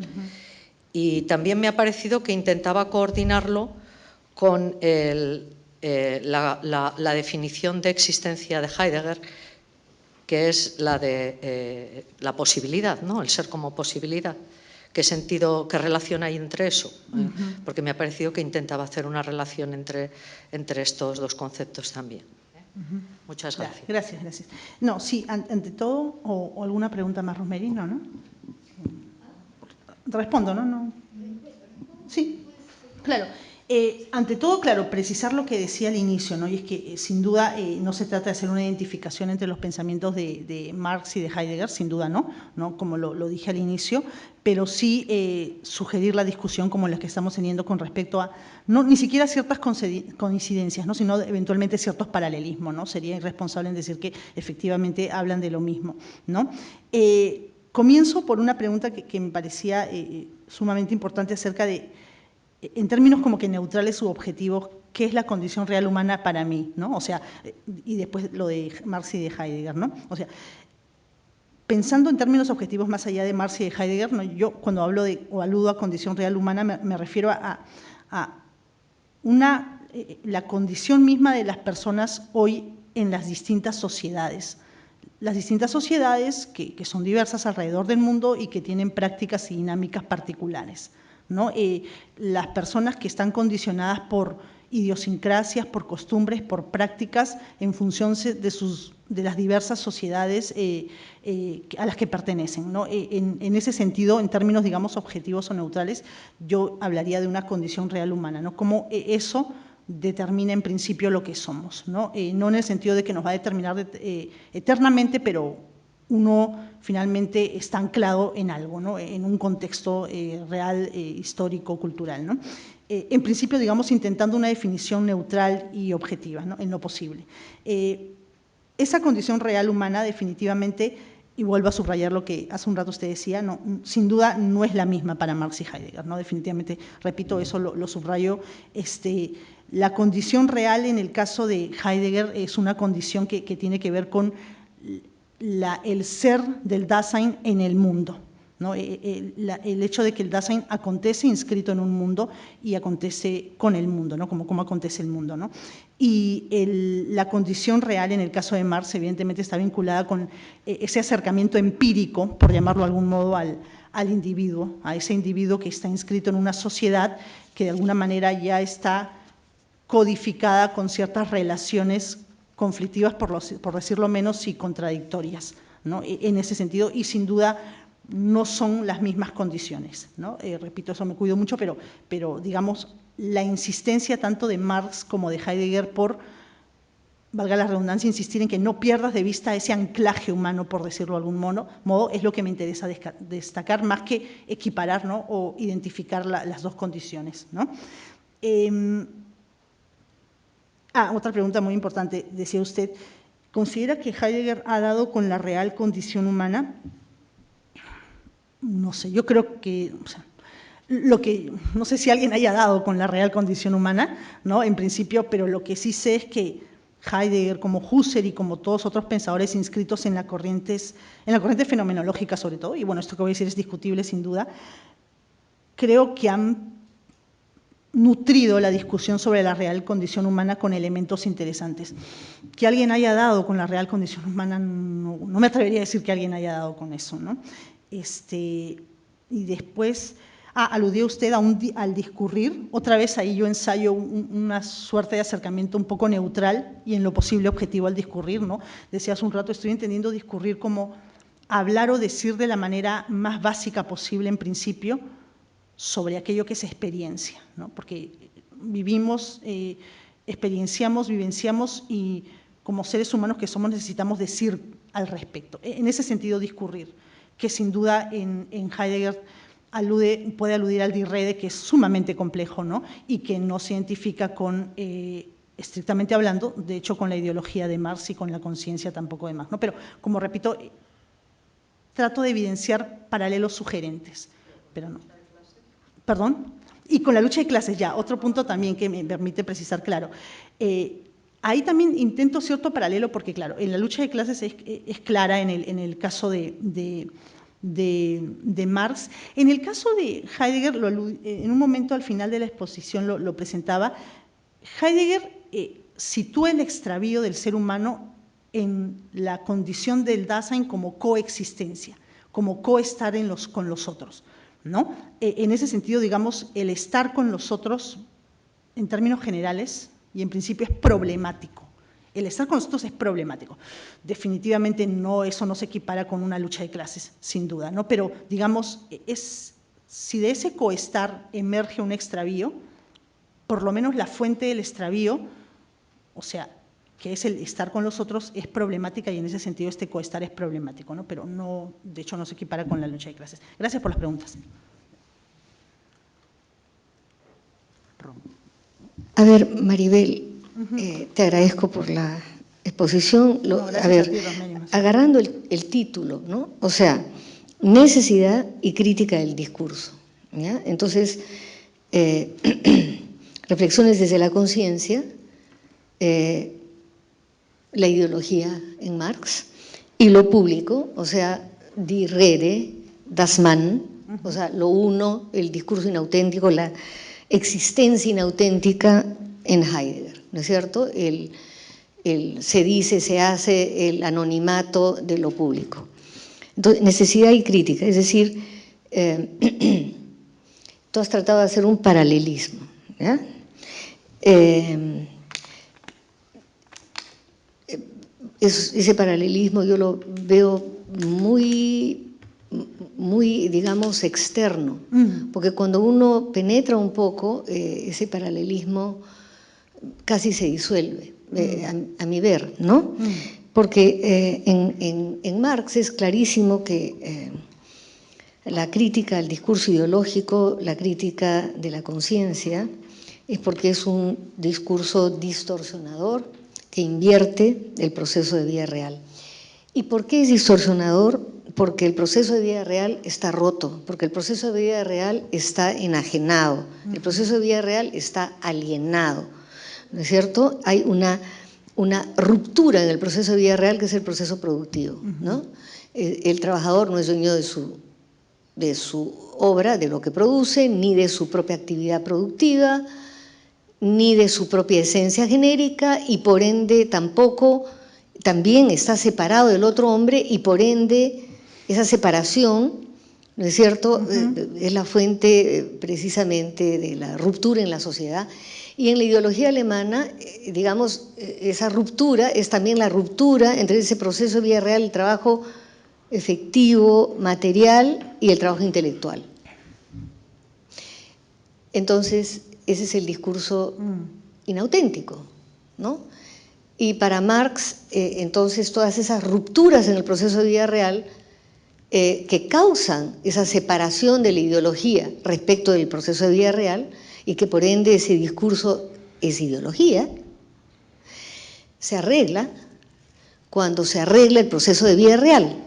Y también me ha parecido que intentaba coordinarlo con la definición de existencia de Heidegger, que es la de la posibilidad, ¿no? El ser como posibilidad. ¿Qué sentido, qué relación hay entre eso? Porque me ha parecido que intentaba hacer una relación entre estos dos conceptos también. Muchas gracias. Gracias. No, sí, ante todo, o alguna pregunta más, Rosemary, ¿no? Respondo, ¿no? Sí, claro. Ante todo, claro, precisar lo que decía al inicio, ¿no? Y es que sin duda no se trata de hacer una identificación entre los pensamientos de Marx y de Heidegger, sin duda no, como lo dije al inicio, pero sí sugerir la discusión como la que estamos teniendo con respecto a, no ni siquiera ciertas coincidencias, ¿no? Sino eventualmente ciertos paralelismos, ¿no? Sería irresponsable en decir que efectivamente hablan de lo mismo, ¿no? Comienzo por una pregunta que me parecía sumamente importante acerca de, en términos como que neutrales subobjetivos, ¿qué es la condición real humana para mí? ¿No? O sea, y después lo de Marx y de Heidegger, ¿no? O sea, pensando en términos objetivos más allá de Marx y de Heidegger, ¿no? Yo cuando hablo o aludo a condición real humana me refiero a una la condición misma de las personas hoy en las distintas sociedades. Las distintas sociedades que son diversas alrededor del mundo y que tienen prácticas y dinámicas particulares, ¿no? Las personas que están condicionadas por idiosincrasias, por costumbres, por prácticas en función de las diversas sociedades a las que pertenecen, ¿no? En ese sentido, en términos, digamos, objetivos o neutrales, yo hablaría de una condición real humana, ¿no? Cómo eso determina en principio lo que somos, ¿no? No en el sentido de que nos va a determinar eternamente, pero uno finalmente está anclado en algo, ¿no? En un contexto real, histórico, cultural, ¿no? En principio, digamos, intentando una definición neutral y objetiva, ¿no? En lo posible. Esa condición real humana definitivamente, y vuelvo a subrayar lo que hace un rato usted decía, no, sin duda no es la misma para Marx y Heidegger, ¿no? Definitivamente, repito, eso lo subrayo. La condición real en el caso de Heidegger es una condición que tiene que ver con el ser del Dasein en el mundo, ¿no? El hecho de que el Dasein acontece inscrito en un mundo y acontece con el mundo, ¿no? Como acontece el mundo, ¿no? Y la condición real en el caso de Marx evidentemente está vinculada con ese acercamiento empírico, por llamarlo de algún modo, al individuo, a ese individuo que está inscrito en una sociedad que de alguna manera ya está codificada con ciertas relaciones conflictivas, por decirlo menos, y contradictorias, ¿no? En ese sentido, y sin duda no son las mismas condiciones, ¿no? Repito, eso me cuido mucho, pero digamos, la insistencia tanto de Marx como de Heidegger por, valga la redundancia, insistir en que no pierdas de vista ese anclaje humano, por decirlo de algún modo, es lo que me interesa destacar, más que equiparar, ¿no? O identificar las dos condiciones, ¿no? Otra pregunta muy importante, decía usted, ¿considera que Heidegger ha dado con la real condición humana? No sé, yo creo que, o sea, no sé si alguien haya dado con la real condición humana, ¿no? En principio, pero lo que sí sé es que Heidegger, como Husserl y como todos otros pensadores inscritos en la corriente fenomenológica sobre todo, y bueno, esto que voy a decir es discutible sin duda, creo que han nutrido la discusión sobre la real condición humana con elementos interesantes. Que alguien haya dado con la real condición humana, no me atrevería a decir que alguien haya dado con eso, ¿no? Y después, aludió usted al discurrir, otra vez ahí yo ensayo una suerte de acercamiento un poco neutral y en lo posible objetivo al discurrir, ¿no? Decía hace un rato, estoy entendiendo discurrir como hablar o decir de la manera más básica posible en principio, sobre aquello que es experiencia, ¿no? Porque vivimos, experienciamos, vivenciamos y como seres humanos que somos necesitamos decir al respecto. En ese sentido discurrir, que sin duda en Heidegger puede aludir al Die Rede, que es sumamente complejo, ¿no? Y que no se identifica con, estrictamente hablando, de hecho con la ideología de Marx y con la conciencia tampoco de Marx, ¿no? Pero como repito, trato de evidenciar paralelos sugerentes, pero no. ¿Perdón? Y con la lucha de clases, ya, otro punto también que me permite precisar, claro. Ahí también intento cierto paralelo, porque claro, en la lucha de clases es clara en el caso de Marx. En el caso de Heidegger, en un momento al final de la exposición lo presentaba, Heidegger sitúa el extravío del ser humano en la condición del Dasein como coexistencia, como coestar con los otros, ¿no? En ese sentido, digamos, el estar con los otros, en términos generales y en principio, es problemático. El estar con los otros es problemático. Definitivamente eso no se equipara con una lucha de clases, sin duda, ¿no? Pero, digamos, si de ese coestar emerge un extravío, por lo menos la fuente del extravío, o sea, que es el estar con los otros, es problemática y en ese sentido este coestar es problemático, ¿no? Pero no, de hecho no se equipara con la lucha de clases. Gracias por las preguntas. A ver, Maribel, te agradezco por la exposición. A ver, agarrando el título, ¿no? O sea, necesidad y crítica del discurso, ¿ya? Entonces, reflexiones desde la conciencia, la ideología en Marx y lo público, o sea, die Rede, das Man, o sea, lo uno, el discurso inauténtico, la existencia inauténtica en Heidegger, ¿no es cierto? Se dice, se hace el anonimato de lo público. Entonces, necesidad y crítica, es decir, tú has tratado de hacer un paralelismo, ¿ya? Ese paralelismo yo lo veo muy, digamos, externo, porque cuando uno penetra un poco, ese paralelismo casi se disuelve, a mi ver, ¿no? Porque en Marx es clarísimo que la crítica al discurso ideológico, la crítica de la conciencia, es porque es un discurso distorsionador que invierte el proceso de vida real. ¿Y por qué es distorsionador? Porque el proceso de vida real está roto, porque el proceso de vida real está enajenado, el proceso de vida real está alienado, ¿no es cierto? Hay una ruptura en el proceso de vida real, que es el proceso productivo, ¿no? El trabajador no es dueño de su obra, de lo que produce, ni de su propia actividad productiva, ni de su propia esencia genérica, y por ende también está separado del otro hombre, y por ende esa separación, ¿no es cierto?, es la fuente precisamente de la ruptura en la sociedad. Y en la ideología alemana, digamos, esa ruptura es también la ruptura entre ese proceso de vida real, el trabajo efectivo, material, y el trabajo intelectual. Entonces, ese es el discurso inauténtico, ¿no? Y para Marx, entonces, todas esas rupturas en el proceso de vida real que causan esa separación de la ideología respecto del proceso de vida real, y que por ende ese discurso es ideología, se arregla cuando se arregla el proceso de vida real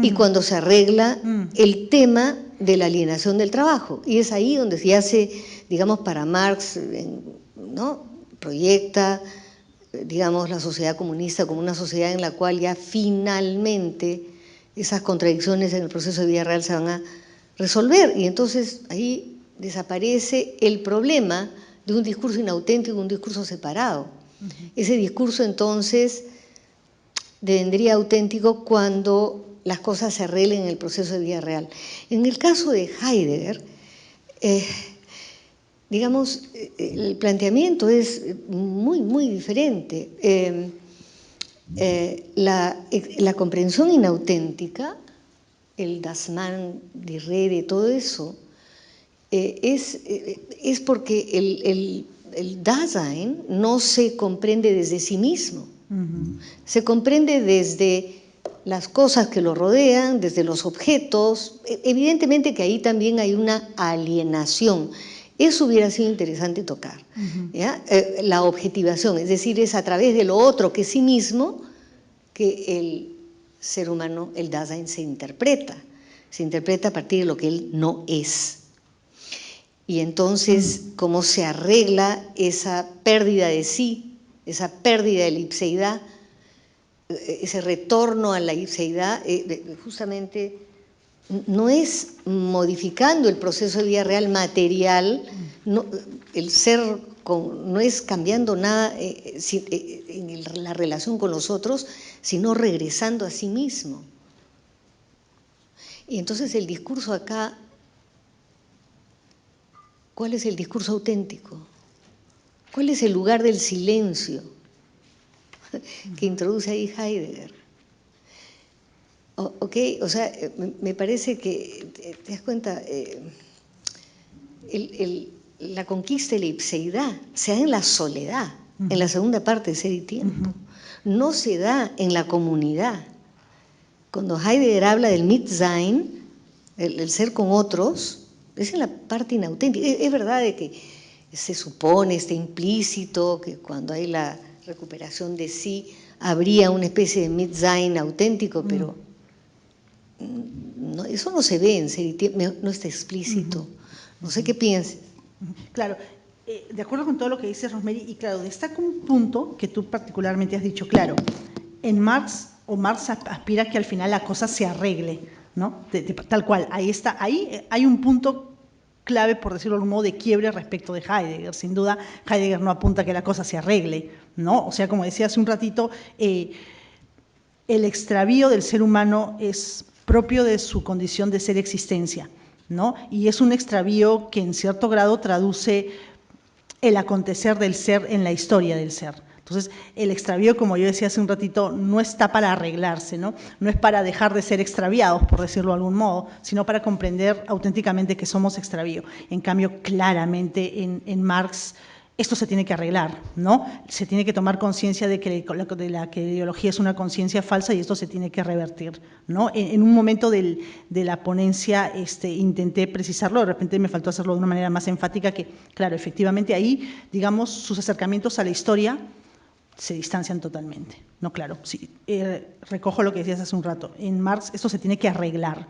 y cuando se arregla el tema de la alienación del trabajo. Y es ahí donde se hace, digamos, para Marx, ¿no?, proyecta, digamos, la sociedad comunista como una sociedad en la cual ya finalmente esas contradicciones en el proceso de vida real se van a resolver. Y entonces ahí desaparece el problema de un discurso inauténtico, de un discurso separado. Ese discurso entonces vendría auténtico cuando las cosas se arreglen en el proceso de vida real. En el caso de Heidegger, digamos, el planteamiento es muy diferente. La comprensión inauténtica, el Das Man, die Rede, todo eso, es porque el Dasein no se comprende desde sí mismo, se comprende desde las cosas que lo rodean, desde los objetos. Evidentemente que ahí también hay una alienación. Eso hubiera sido interesante tocar, ¿ya? La objetivación, es decir, es a través de lo otro que sí mismo que el ser humano, el Dasein, se interpreta a partir de lo que él no es. Y entonces, ¿cómo se arregla esa pérdida de sí, esa pérdida de la ipseidad, ese retorno a la ipseidad? Justamente no es modificando el proceso de vida real material, no, el ser no es cambiando nada en la relación con los otros, sino regresando a sí mismo. Y entonces el discurso acá, ¿cuál es el discurso auténtico? ¿Cuál es el lugar del silencio que introduce ahí Heidegger? Ok, o sea, me parece que, te das cuenta, la conquista de la ipseidad se da en la soledad, en la segunda parte de Ser y Tiempo. No se da en la comunidad. Cuando Heidegger habla del Mitsein, el ser con otros, es en la parte inauténtica. Es verdad de que se supone, está implícito, que cuando hay la recuperación de sí, habría una especie de Mitsein auténtico, pero no, eso no se ve en Ser y Tiempo, no está explícito. No sé qué piensas. Claro, de acuerdo con todo lo que dice Rosemary, y claro, destaca un punto que tú particularmente has dicho, claro, en Marx aspira a que al final la cosa se arregle, ¿no? Tal cual, ahí está, ahí hay un punto clave, por decirlo de algún modo, de quiebre respecto de Heidegger. Sin duda, Heidegger no apunta a que la cosa se arregle, ¿no? O sea, como decía hace un ratito, el extravío del ser humano es propio de su condición de ser existencia, ¿no? Y es un extravío que en cierto grado traduce el acontecer del ser en la historia del ser. Entonces, el extravío, como yo decía hace un ratito, no está para arreglarse, ¿no? No es para dejar de ser extraviados, por decirlo de algún modo, sino para comprender auténticamente que somos extravío. En cambio, claramente en Marx esto se tiene que arreglar, ¿no? Se tiene que tomar conciencia de que la ideología es una conciencia falsa y esto se tiene que revertir, ¿no? En un momento de la ponencia intenté precisarlo, de repente me faltó hacerlo de una manera más enfática que, claro, efectivamente ahí, digamos, sus acercamientos a la historia se distancian totalmente, ¿no? Claro, sí, recojo lo que decías hace un rato, en Marx esto se tiene que arreglar,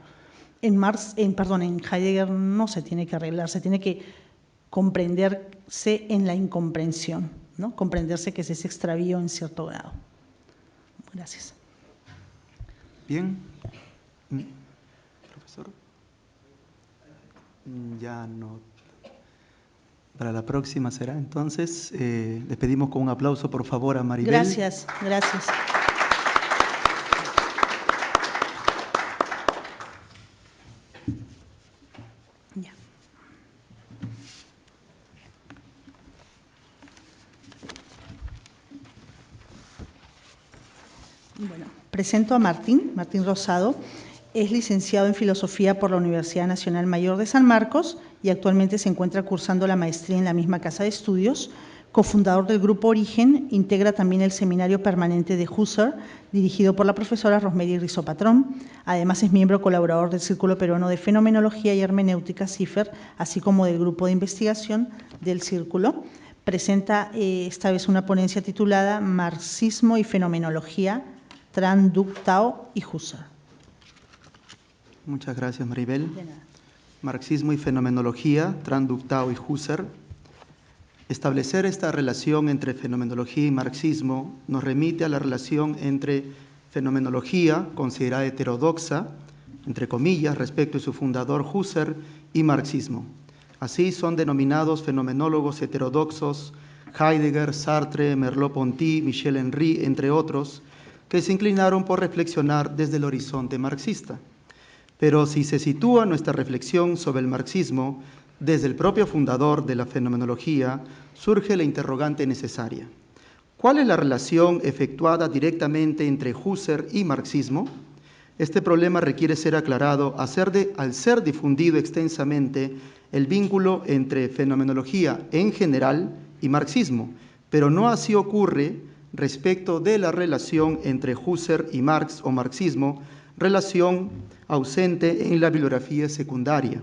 en Heidegger no se tiene que arreglar, se tiene que comprenderse en la incomprensión, ¿no? Comprenderse que es ese extravío en cierto grado. Gracias. Bien. Profesor. Ya no. Para la próxima será. Entonces, les pedimos con un aplauso, por favor, a Maribel. Gracias, gracias. Ya. Bueno, presento a Martín Rosado. Es licenciado en Filosofía por la Universidad Nacional Mayor de San Marcos y actualmente se encuentra cursando la maestría en la misma casa de estudios. Cofundador del Grupo Origen, integra también el Seminario Permanente de Husserl, dirigido por la profesora Rosemary Rizopatrón. Además, es miembro colaborador del Círculo Peruano de Fenomenología y Hermenéutica, CIFER, así como del Grupo de Investigación del Círculo. Presenta esta vez una ponencia titulada Marxismo y Fenomenología, Tran Duc Thao y Husserl. Muchas gracias, Maribel. De nada. Marxismo y fenomenología, Tran Duc Thao y Husserl. Establecer esta relación entre fenomenología y marxismo nos remite a la relación entre fenomenología, considerada heterodoxa, entre comillas, respecto a su fundador Husserl, y marxismo. Así son denominados fenomenólogos heterodoxos Heidegger, Sartre, Merleau-Ponty, Michel Henry, entre otros, que se inclinaron por reflexionar desde el horizonte marxista. Pero si se sitúa nuestra reflexión sobre el marxismo desde el propio fundador de la fenomenología, surge la interrogante necesaria. ¿Cuál es la relación efectuada directamente entre Husserl y marxismo? Este problema requiere ser aclarado al ser difundido extensamente el vínculo entre fenomenología en general y marxismo, pero no así ocurre respecto de la relación entre Husserl y Marx o marxismo, relación ausente en la bibliografía secundaria.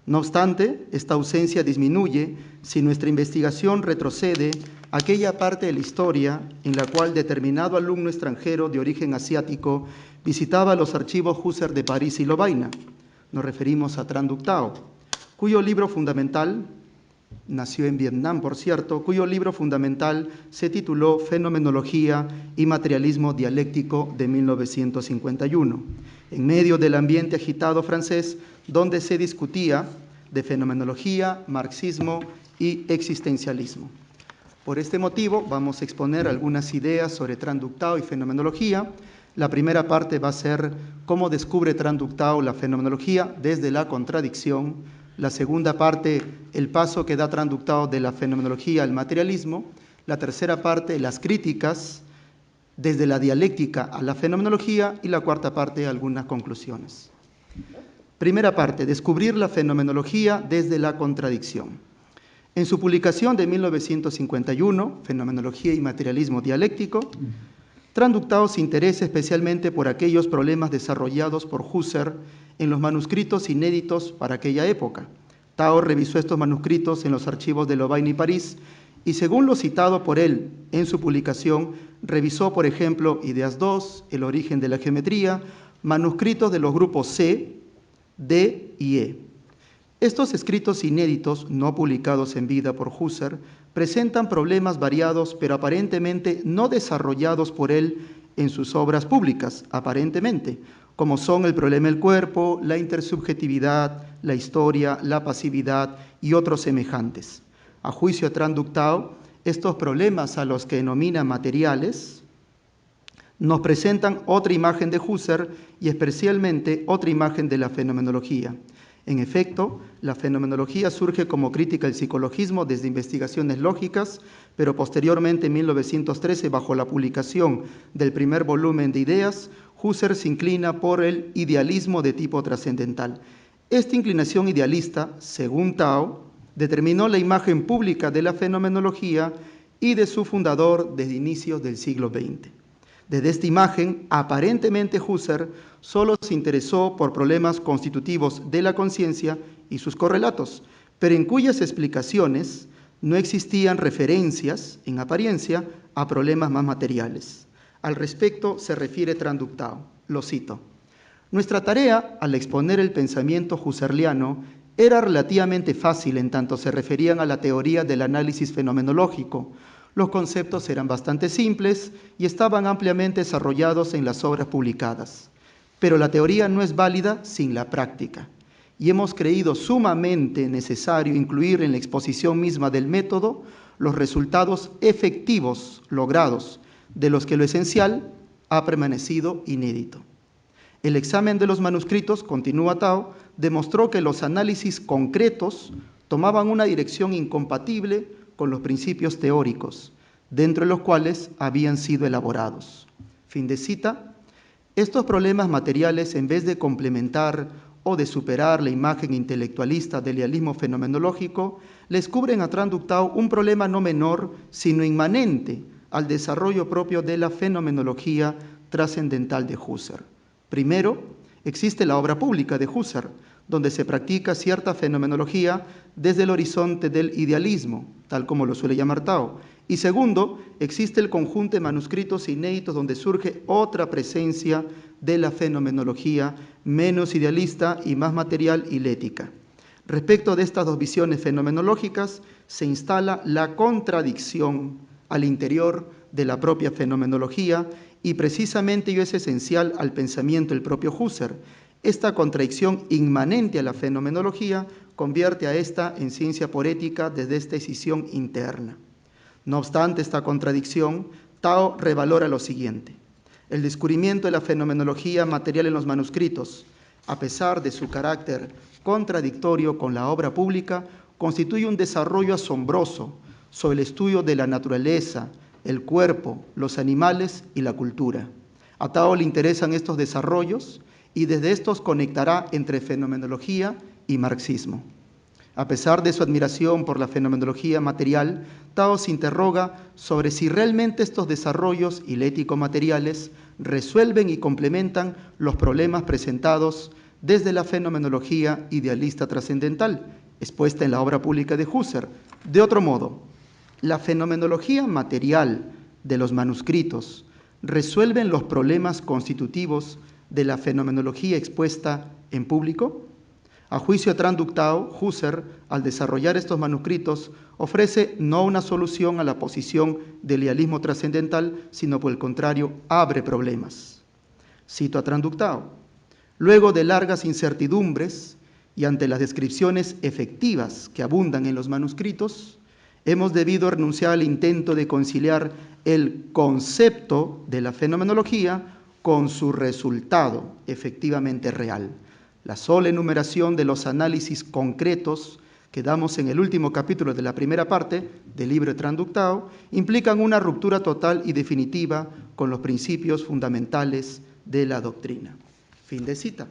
No obstante, esta ausencia disminuye si nuestra investigación retrocede a aquella parte de la historia en la cual determinado alumno extranjero de origen asiático visitaba los archivos Husserl de París y Lovaina. Nos referimos a Tran Duc Thao, cuyo libro fundamental, nació en Vietnam, por cierto, cuyo libro fundamental se tituló Fenomenología y Materialismo Dialéctico de 1951, en medio del ambiente agitado francés donde se discutía de fenomenología, marxismo y existencialismo. Por este motivo vamos a exponer algunas ideas sobre Tran Duc Thao y fenomenología. La primera parte va a ser cómo descubre Tran Duc Thao la fenomenología desde la contradicción. La segunda parte, el paso que da Tran Duc Thao de la fenomenología al materialismo. La tercera parte, las críticas desde la dialéctica a la fenomenología. Y la cuarta parte, algunas conclusiones. Primera parte, descubrir la fenomenología desde la contradicción. En su publicación de 1951, Fenomenología y Materialismo Dialéctico, Tran Duc Thao se interesa especialmente por aquellos problemas desarrollados por Husserl en los manuscritos inéditos para aquella época. Thao revisó estos manuscritos en los archivos de Lovaina y París y, según lo citado por él en su publicación, revisó, por ejemplo, Ideas 2, El origen de la geometría, manuscritos de los grupos C, D y E. Estos escritos inéditos, no publicados en vida por Husserl, presentan problemas variados, pero aparentemente no desarrollados por él en sus obras públicas, aparentemente, como son el problema del cuerpo, la intersubjetividad, la historia, la pasividad y otros semejantes. A juicio de Tran-Duc-Tao, estos problemas a los que denomina materiales nos presentan otra imagen de Husserl y especialmente otra imagen de la fenomenología. En efecto, la fenomenología surge como crítica del psicologismo desde investigaciones lógicas, pero posteriormente en 1913, bajo la publicación del primer volumen de Ideas, Husserl se inclina por el idealismo de tipo trascendental. Esta inclinación idealista, según Tao, determinó la imagen pública de la fenomenología y de su fundador desde inicios del siglo XX. Desde esta imagen, aparentemente Husserl solo se interesó por problemas constitutivos de la conciencia y sus correlatos, pero en cuyas explicaciones no existían referencias, en apariencia, a problemas más materiales. Al respecto se refiere Tran-Duc-Tao, lo cito: nuestra tarea, al exponer el pensamiento husserliano, era relativamente fácil en tanto se referían a la teoría del análisis fenomenológico. Los conceptos eran bastante simples y estaban ampliamente desarrollados en las obras publicadas. Pero la teoría no es válida sin la práctica, y hemos creído sumamente necesario incluir en la exposición misma del método los resultados efectivos logrados, de los que lo esencial ha permanecido inédito. El examen de los manuscritos, continúa Tao, demostró que los análisis concretos tomaban una dirección incompatible con los principios teóricos, dentro de los cuales habían sido elaborados. Fin de cita. Estos problemas materiales, en vez de complementar o de superar la imagen intelectualista del idealismo fenomenológico, les cubren a Tran-Duc-Tao un problema no menor, sino inmanente al desarrollo propio de la fenomenología trascendental de Husserl. Primero, existe la obra pública de Husserl, donde se practica cierta fenomenología desde el horizonte del idealismo, tal como lo suele llamar Tao. Y segundo, existe el conjunto de manuscritos inéditos donde surge otra presencia de la fenomenología menos idealista y más material y lética. Respecto de estas dos visiones fenomenológicas, se instala la contradicción al interior de la propia fenomenología y precisamente ello es esencial al pensamiento del propio Husserl. Esta contradicción inmanente a la fenomenología convierte a esta en ciencia poética desde esta decisión interna. No obstante esta contradicción, Tao revalora lo siguiente: el descubrimiento de la fenomenología material en los manuscritos, a pesar de su carácter contradictorio con la obra pública, constituye un desarrollo asombroso sobre el estudio de la naturaleza, el cuerpo, los animales y la cultura. A Tao le interesan estos desarrollos y desde estos conectará entre fenomenología y marxismo. A pesar de su admiración por la fenomenología material, Tao se interroga sobre si realmente estos desarrollos ilético-materiales resuelven y complementan los problemas presentados desde la fenomenología idealista trascendental, expuesta en la obra pública de Husserl. De otro modo, la fenomenología material de los manuscritos resuelven los problemas constitutivos de la fenomenología expuesta en público. A juicio de Tran-Duc-Tao, Husserl, al desarrollar estos manuscritos, ofrece no una solución a la posición del idealismo trascendental, sino por el contrario, abre problemas. Cito a Tran-Duc-Tao: luego de largas incertidumbres y ante las descripciones efectivas que abundan en los manuscritos, hemos debido renunciar al intento de conciliar el concepto de la fenomenología con su resultado efectivamente real. La sola enumeración de los análisis concretos que damos en el último capítulo de la primera parte del libro de Tran-Duc-Tao implican una ruptura total y definitiva con los principios fundamentales de la doctrina. Fin de cita.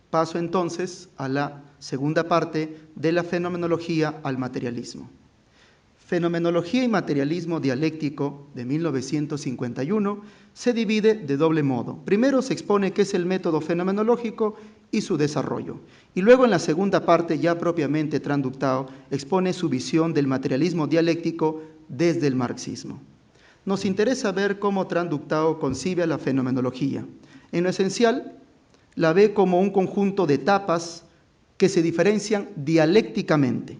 Paso entonces a la segunda parte de la fenomenología al materialismo. Fenomenología y materialismo dialéctico de 1951 se divide de doble modo. Primero se expone qué es el método fenomenológico y su desarrollo. Y luego en la segunda parte, ya propiamente Tran-Duc-Tao expone su visión del materialismo dialéctico desde el marxismo. Nos interesa ver cómo Tran-Duc-Tao concibe a la fenomenología. En lo esencial, la ve como un conjunto de etapas que se diferencian dialécticamente.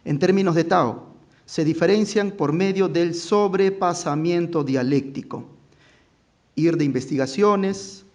En términos de Tao, se diferencian por medio del sobrepasamiento dialéctico. Ir de investigaciones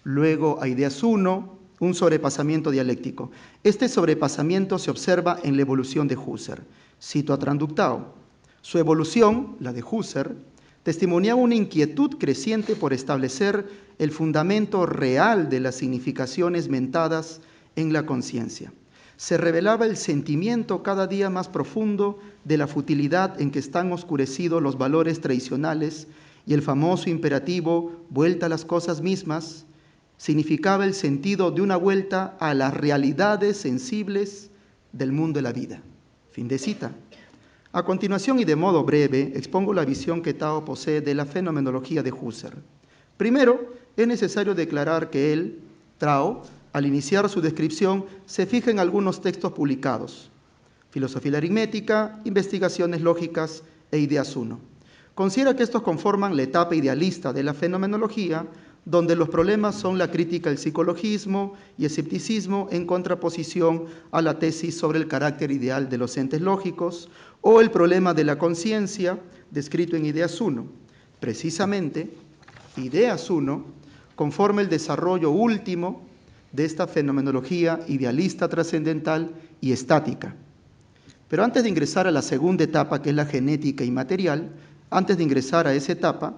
Luego, a ideas 1, un sobrepasamiento dialéctico. Este sobrepasamiento se observa en la evolución de Husserl. Cito a Traductao. Su evolución, la de Husserl, testimoniaba una inquietud creciente por establecer el fundamento real de las significaciones mentadas en la conciencia. Se revelaba el sentimiento cada día más profundo de la futilidad en que están oscurecidos los valores tradicionales y el famoso imperativo vuelta a las cosas mismas significaba el sentido de una vuelta a las realidades sensibles del mundo de la vida. Fin de cita. A continuación y de modo breve expongo la visión que Tao posee de la fenomenología de Husserl. Primero, es necesario declarar que él, Tao, al iniciar su descripción, se fija en algunos textos publicados: Filosofía y la aritmética, Investigaciones lógicas e Ideas 1. Considera que estos conforman la etapa idealista de la fenomenología, donde los problemas son la crítica al psicologismo y escepticismo en contraposición a la tesis sobre el carácter ideal de los entes lógicos, o el problema de la conciencia, descrito en Ideas 1. Precisamente, Ideas 1 conforma el desarrollo último de esta fenomenología idealista trascendental y estática. Pero antes de ingresar a la segunda etapa, que es la genética inmaterial, antes de ingresar a esa etapa,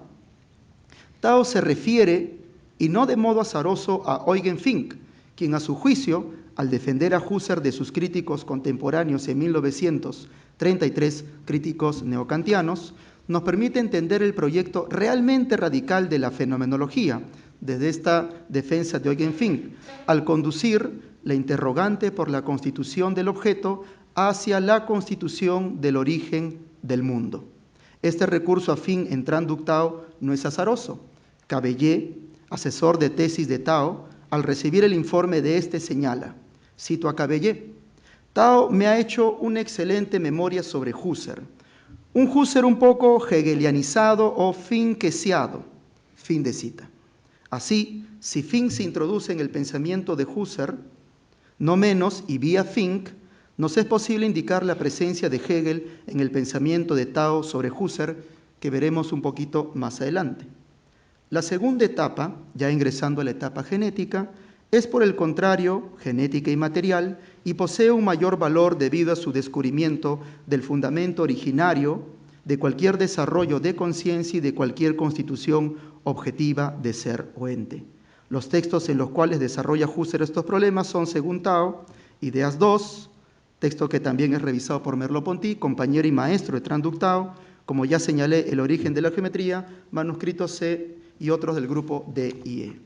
Tao se refiere, y no de modo azaroso, a Eugen Fink, quien a su juicio, al defender a Husserl de sus críticos contemporáneos en 1933, críticos neocantianos, nos permite entender el proyecto realmente radical de la fenomenología, desde esta defensa de Eugen Fink, al conducir la interrogante por la constitución del objeto hacia la constitución del origen del mundo. Este recurso a Fink en Traductao no es azaroso. Cabellé, asesor de tesis de Tao, al recibir el informe de este señala, cito a Cabellé: Tao me ha hecho una excelente memoria sobre Husserl, un Husserl un poco hegelianizado o finkesiado, fin de cita. Así, si Fink se introduce en el pensamiento de Husserl, no menos y vía Fink, nos es posible indicar la presencia de Hegel en el pensamiento de Tao sobre Husserl, que veremos un poquito más adelante. La segunda etapa, ya ingresando a la etapa genética, es por el contrario genética y material y posee un mayor valor debido a su descubrimiento del fundamento originario de cualquier desarrollo de conciencia y de cualquier constitución objetiva de ser o ente. Los textos en los cuales desarrolla Husserl estos problemas son, según Tao, Ideas 2, texto que también es revisado por Merleau-Ponty, compañero y maestro de Traductao, como ya señalé, El origen de la geometría, manuscrito C y otros del grupo D y E.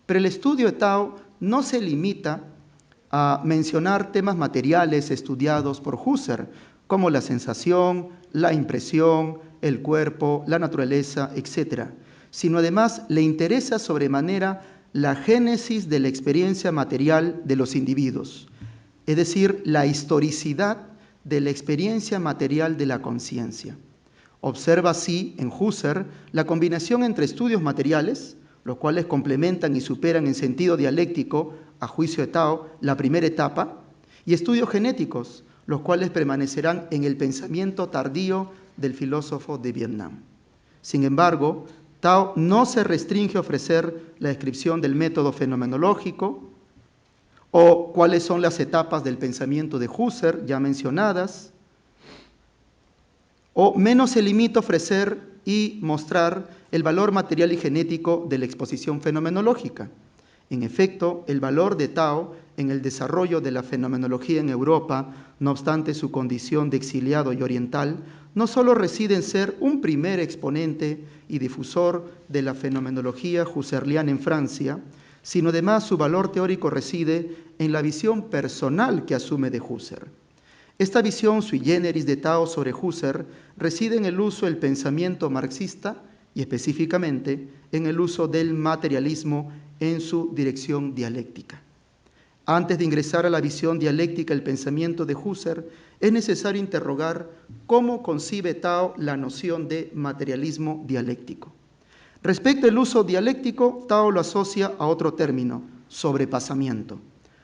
Pero el estudio de Tao no se limita a mencionar temas materiales estudiados por Husserl, como la sensación, la impresión, el cuerpo, la naturaleza, etc., sino además le interesa sobremanera la génesis de la experiencia material de los individuos, es decir, la historicidad de la experiencia material de la conciencia. Observa así en Husserl la combinación entre estudios materiales, los cuales complementan y superan en sentido dialéctico, a juicio de Tao, la primera etapa, y estudios genéticos, los cuales permanecerán en el pensamiento tardío del filósofo de Vietnam. Sin embargo, Tao no se restringe a ofrecer la descripción del método fenomenológico o cuáles son las etapas del pensamiento de Husserl ya mencionadas, o menos se limita a ofrecer y mostrar el valor material y genético de la exposición fenomenológica. En efecto, el valor de Tao en el desarrollo de la fenomenología en Europa, no obstante su condición de exiliado y oriental, no solo reside en ser un primer exponente y difusor de la fenomenología husserliana en Francia, sino además su valor teórico reside en la visión personal que asume de Husserl. Esta visión sui generis de Tao sobre Husserl reside en el uso del pensamiento marxista y específicamente en el uso del materialismo en su dirección dialéctica. Antes de ingresar a la visión dialéctica del pensamiento de Husserl, es necesario interrogar cómo concibe Tao la noción de materialismo dialéctico. Respecto al uso dialéctico, Tao lo asocia a otro término, sobrepasamiento.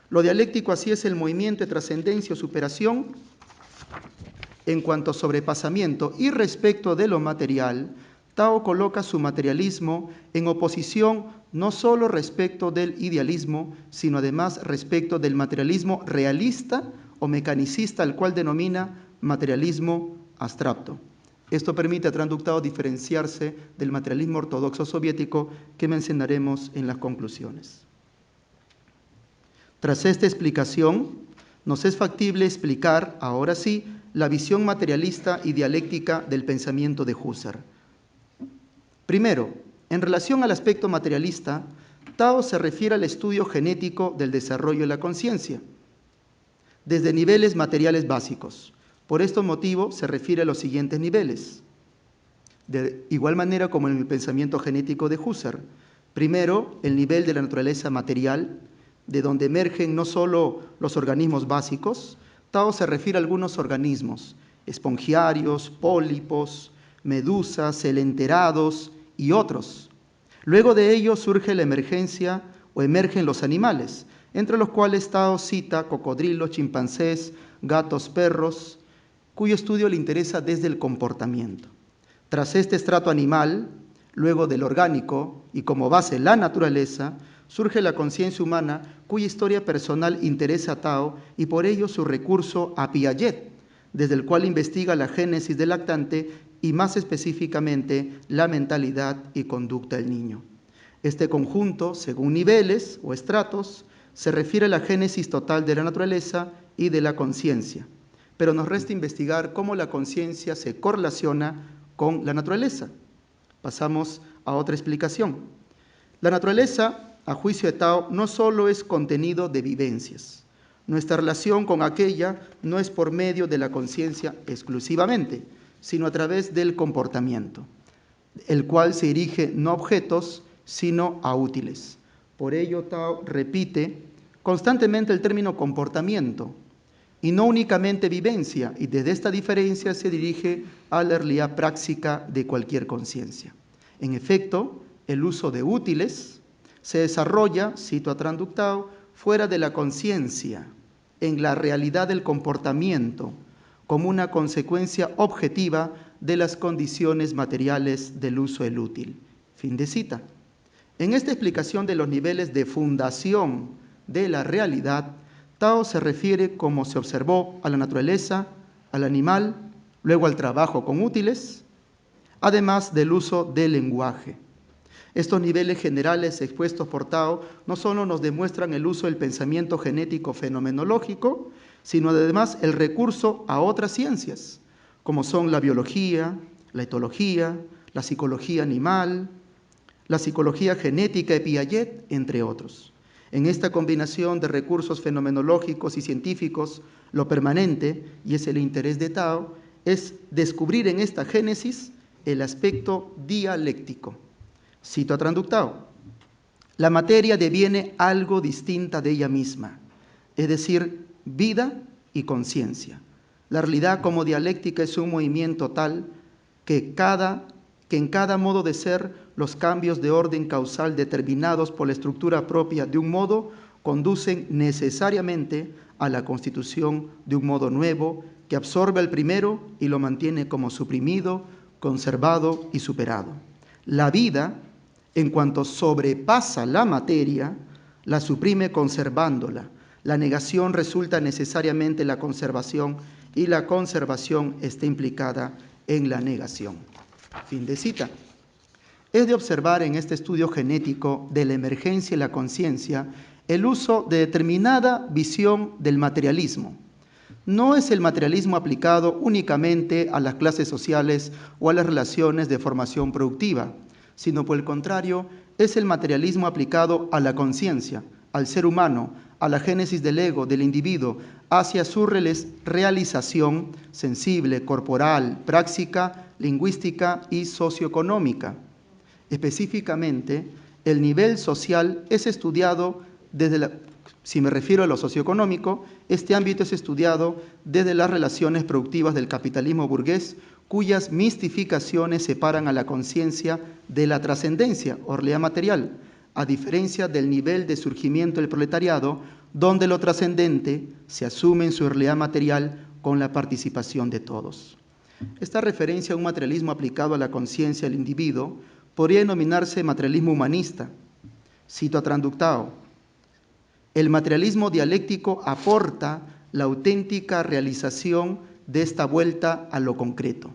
Lo dialéctico así es el movimiento de trascendencia o superación en cuanto a sobrepasamiento, y respecto de lo material, Tao coloca su materialismo en oposición no solo respecto del idealismo, sino además respecto del materialismo realista o mecanicista, al cual denomina materialismo abstracto. Esto permite a Tran Duc Tao diferenciarse del materialismo ortodoxo soviético que mencionaremos en las conclusiones. Tras esta explicación, nos es factible explicar, ahora sí, la visión materialista y dialéctica del pensamiento de Husserl. Primero, en relación al aspecto materialista, Tao se refiere al estudio genético del desarrollo de la conciencia, desde niveles materiales básicos. Por este motivo se refiere a los siguientes niveles, de igual manera como en el pensamiento genético de Husserl. Primero, el nivel de la naturaleza material, de donde emergen no solo los organismos básicos. Tao se refiere a algunos organismos, espongiarios, pólipos, medusas, celenterados y otros. Luego de ello surge la emergencia o emergen los animales, entre los cuales Tao cita cocodrilos, chimpancés, gatos, perros, cuyo estudio le interesa desde el comportamiento. Tras este estrato animal, luego del orgánico y como base la naturaleza, surge la conciencia humana, cuya historia personal interesa a Tao y por ello su recurso a Piaget, desde el cual investiga la génesis del lactante y más específicamente la mentalidad y conducta del niño. Este conjunto, según niveles o estratos, se refiere a la génesis total de la naturaleza y de la conciencia, pero nos resta investigar cómo la conciencia se correlaciona con la naturaleza. Pasamos a otra explicación. La naturaleza, a juicio de Tao, no solo es contenido de vivencias. Nuestra relación con aquella no es por medio de la conciencia exclusivamente, sino a través del comportamiento, el cual se dirige no a objetos, sino a útiles. Por ello, Tao repite constantemente el término comportamiento y no únicamente vivencia, y desde esta diferencia se dirige a la realidad práctica de cualquier conciencia. En efecto, el uso de útiles se desarrolla, cito a Tran Duc Tao, fuera de la conciencia, en la realidad del comportamiento, como una consecuencia objetiva de las condiciones materiales del uso del útil. Fin de cita. En esta explicación de los niveles de fundación de la realidad, Tao se refiere, como se observó, a la naturaleza, al animal, luego al trabajo con útiles, además del uso del lenguaje. Estos niveles generales expuestos por Tao no solo nos demuestran el uso del pensamiento genético fenomenológico, sino además el recurso a otras ciencias, como son la biología, la etología, la psicología animal, la psicología genética de Piaget, entre otros. En esta combinación de recursos fenomenológicos y científicos, lo permanente, y es el interés de Tao, es descubrir en esta génesis el aspecto dialéctico. Cito a Tran Duc Tao: la materia deviene algo distinta de ella misma, es decir, vida y conciencia. La realidad como dialéctica es un movimiento tal que en cada modo de ser los cambios de orden causal determinados por la estructura propia de un modo conducen necesariamente a la constitución de un modo nuevo que absorbe al primero y lo mantiene como suprimido, conservado y superado. La vida, en cuanto sobrepasa la materia, la suprime conservándola. La negación resulta necesariamente la conservación y la conservación está implicada en la negación. Fin de cita. Es de observar en este estudio genético de la emergencia y la conciencia el uso de determinada visión del materialismo. No es el materialismo aplicado únicamente a las clases sociales o a las relaciones de formación productiva, sino por el contrario, es el materialismo aplicado a la conciencia, al ser humano, a la génesis del ego, del individuo, hacia su realización sensible, corporal, práctica, lingüística y socioeconómica. Específicamente, el nivel social es estudiado si me refiero a lo socioeconómico, este ámbito es estudiado desde las relaciones productivas del capitalismo burgués, cuyas mistificaciones separan a la conciencia de la trascendencia o realidad material, a diferencia del nivel de surgimiento del proletariado, donde lo trascendente se asume en su realidad material con la participación de todos. Esta referencia a un materialismo aplicado a la conciencia del individuo podría denominarse materialismo humanista. Cito a Traductao: el materialismo dialéctico aporta la auténtica realización de esta vuelta a lo concreto.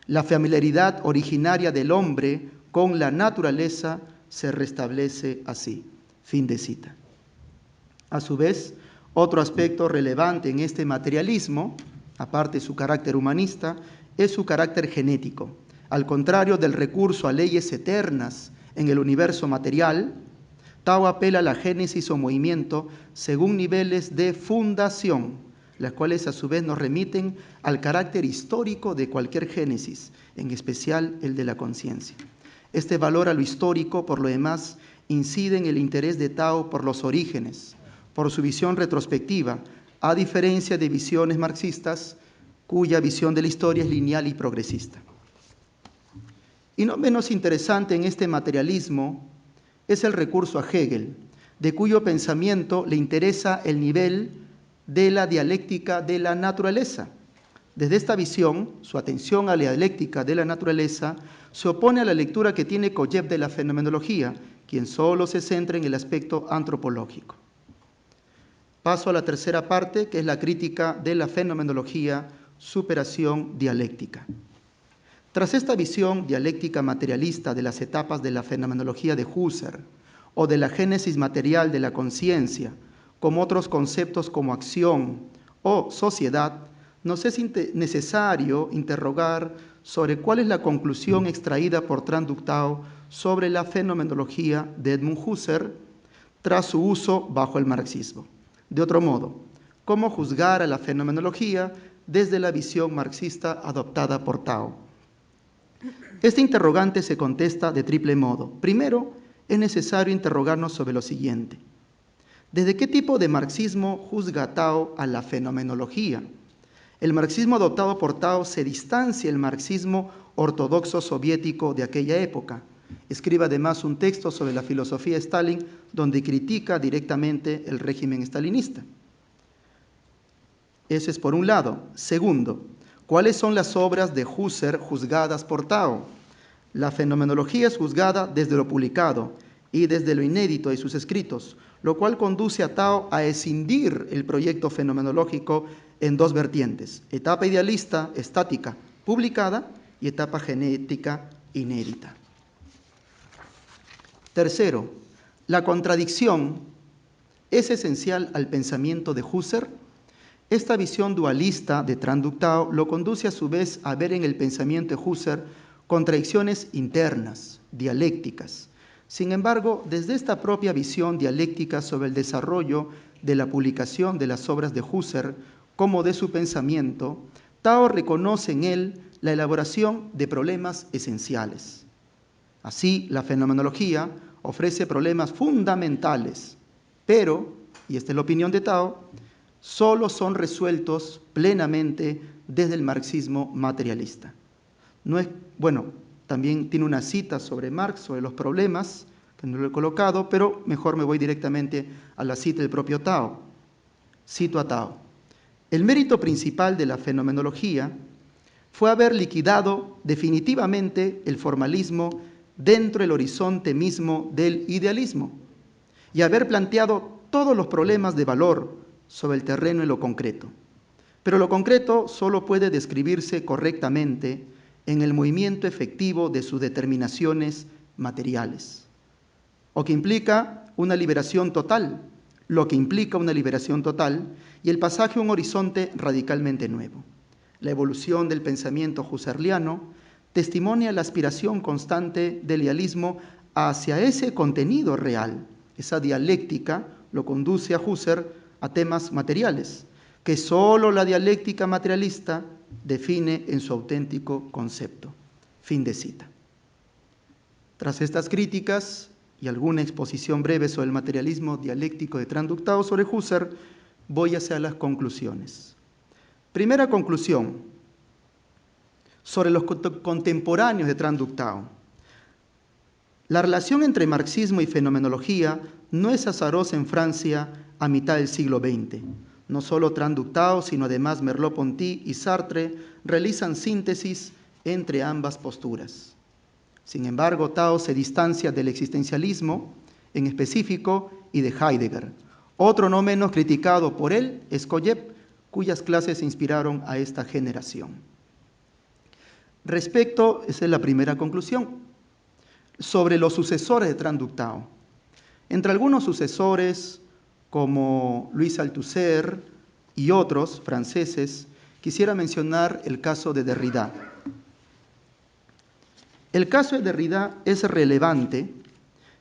La familiaridad originaria del hombre con la naturaleza se restablece así. Fin de cita. A su vez, otro aspecto relevante en este materialismo, aparte de su carácter humanista, es su carácter genético. Al contrario del recurso a leyes eternas en el universo material, Tao apela a la génesis o movimiento según niveles de fundación, las cuales a su vez nos remiten al carácter histórico de cualquier génesis, en especial el de la conciencia. Este valor a lo histórico, por lo demás, incide en el interés de Tao por los orígenes, por su visión retrospectiva, a diferencia de visiones marxistas, cuya visión de la historia es lineal y progresista. Y no menos interesante en este materialismo es el recurso a Hegel, de cuyo pensamiento le interesa el nivel de la dialéctica de la naturaleza. Desde esta visión, su atención a la dialéctica de la naturaleza se opone a la lectura que tiene Kojev de la fenomenología, quien solo se centra en el aspecto antropológico. Paso a la tercera parte, que es la crítica de la fenomenología, superación dialéctica. Tras esta visión dialéctica materialista de las etapas de la fenomenología de Husserl o de la génesis material de la conciencia, como otros conceptos como acción o sociedad, nos es necesario interrogar sobre cuál es la conclusión extraída por Traductao sobre la fenomenología de Edmund Husserl tras su uso bajo el marxismo. De otro modo, ¿cómo juzgar a la fenomenología desde la visión marxista adoptada por Tao? Este interrogante se contesta de triple modo. Primero, es necesario interrogarnos sobre lo siguiente: ¿desde qué tipo de marxismo juzga Tao a la fenomenología? El marxismo adoptado por Tao se distancia del marxismo ortodoxo soviético de aquella época. Escribe además un texto sobre la filosofía de Stalin, donde critica directamente el régimen stalinista. Eso es por un lado. Segundo, ¿cuáles son las obras de Husserl juzgadas por Tao? La fenomenología es juzgada desde lo publicado y desde lo inédito de sus escritos, lo cual conduce a Tao a escindir el proyecto fenomenológico en dos vertientes: etapa idealista, estática, publicada, y etapa genética, inédita. Tercero, la contradicción es esencial al pensamiento de Husserl. Esta visión dualista de Traductao lo conduce a su vez a ver en el pensamiento de Husserl contradicciones internas, dialécticas. Sin embargo, desde esta propia visión dialéctica sobre el desarrollo de la publicación de las obras de Husserl como de su pensamiento, Tao reconoce en él la elaboración de problemas esenciales. Así, la fenomenología ofrece problemas fundamentales, pero, y esta es la opinión de Tao, solo son resueltos plenamente desde el marxismo materialista. No es, bueno, también tiene una cita sobre Marx, sobre los problemas, que no lo he colocado, pero mejor me voy directamente a la cita del propio Tao. Cito a Tao: el mérito principal de la fenomenología fue haber liquidado definitivamente el formalismo dentro del horizonte mismo del idealismo y haber planteado todos los problemas de valor sobre el terreno de lo concreto. Pero lo concreto solo puede describirse correctamente en el movimiento efectivo de sus determinaciones materiales, o que implica una liberación total, lo que implica una liberación total y el pasaje a un horizonte radicalmente nuevo. La evolución del pensamiento husserliano testimonia la aspiración constante del idealismo hacia ese contenido real. Esa dialéctica lo conduce a Husserl a temas materiales, que solo la dialéctica materialista define en su auténtico concepto. Fin de cita. Tras estas críticas y alguna exposición breve sobre el materialismo dialéctico de Traductao sobre Husserl, voy hacia las conclusiones. Primera conclusión, sobre los contemporáneos de Traductao. La relación entre marxismo y fenomenología no es azarosa en Francia a mitad del siglo XX. No solo Traductau, sino además Merleau-Ponty y Sartre realizan síntesis entre ambas posturas. Sin embargo, Tao se distancia del existencialismo en específico y de Heidegger. Otro no menos criticado por él es Kojev, cuyas clases inspiraron a esta generación. Esa es la primera conclusión, sobre los sucesores de Traductau. Entre algunos sucesores, como Louis Althusser y otros franceses, quisiera mencionar el caso de Derrida. El caso de Derrida es relevante,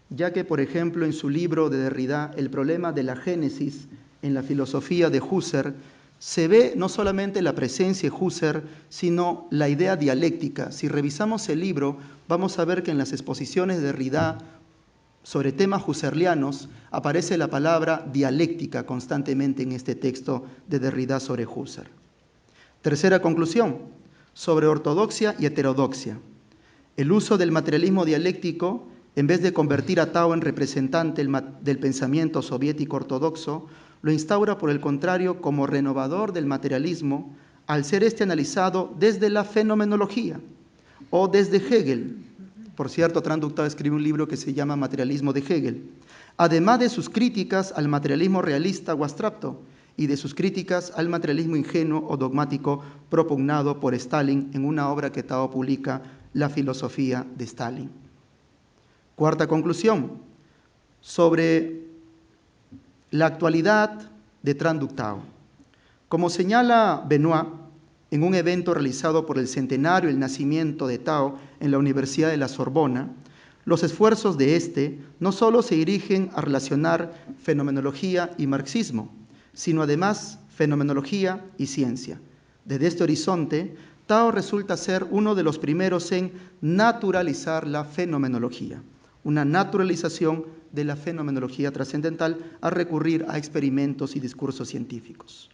ya que, por ejemplo, en su libro de Derrida, El problema de la génesis en la filosofía de Husserl, se ve no solamente la presencia de Husserl, sino la idea dialéctica. Si revisamos el libro, vamos a ver que en las exposiciones de Derrida sobre temas husserlianos aparece la palabra dialéctica constantemente en este texto de Derrida sobre Husserl. Tercera conclusión, sobre ortodoxia y heterodoxia. El uso del materialismo dialéctico, en vez de convertir a Tao en representante del pensamiento soviético ortodoxo, lo instaura por el contrario como renovador del materialismo, al ser este analizado desde la fenomenología o desde Hegel. Por cierto, Traductau escribe un libro que se llama Materialismo de Hegel, además de sus críticas al materialismo realista o abstracto y de sus críticas al materialismo ingenuo o dogmático propugnado por Stalin en una obra que Tao publica, La filosofía de Stalin. Cuarta conclusión, sobre la actualidad de Traductau. Como señala Benoit, en un evento realizado por el centenario del nacimiento de Tao en la Universidad de la Sorbona, los esfuerzos de este no solo se dirigen a relacionar fenomenología y marxismo, sino además fenomenología y ciencia. Desde este horizonte, Tao resulta ser uno de los primeros en naturalizar la fenomenología, una naturalización de la fenomenología trascendental a recurrir a experimentos y discursos científicos.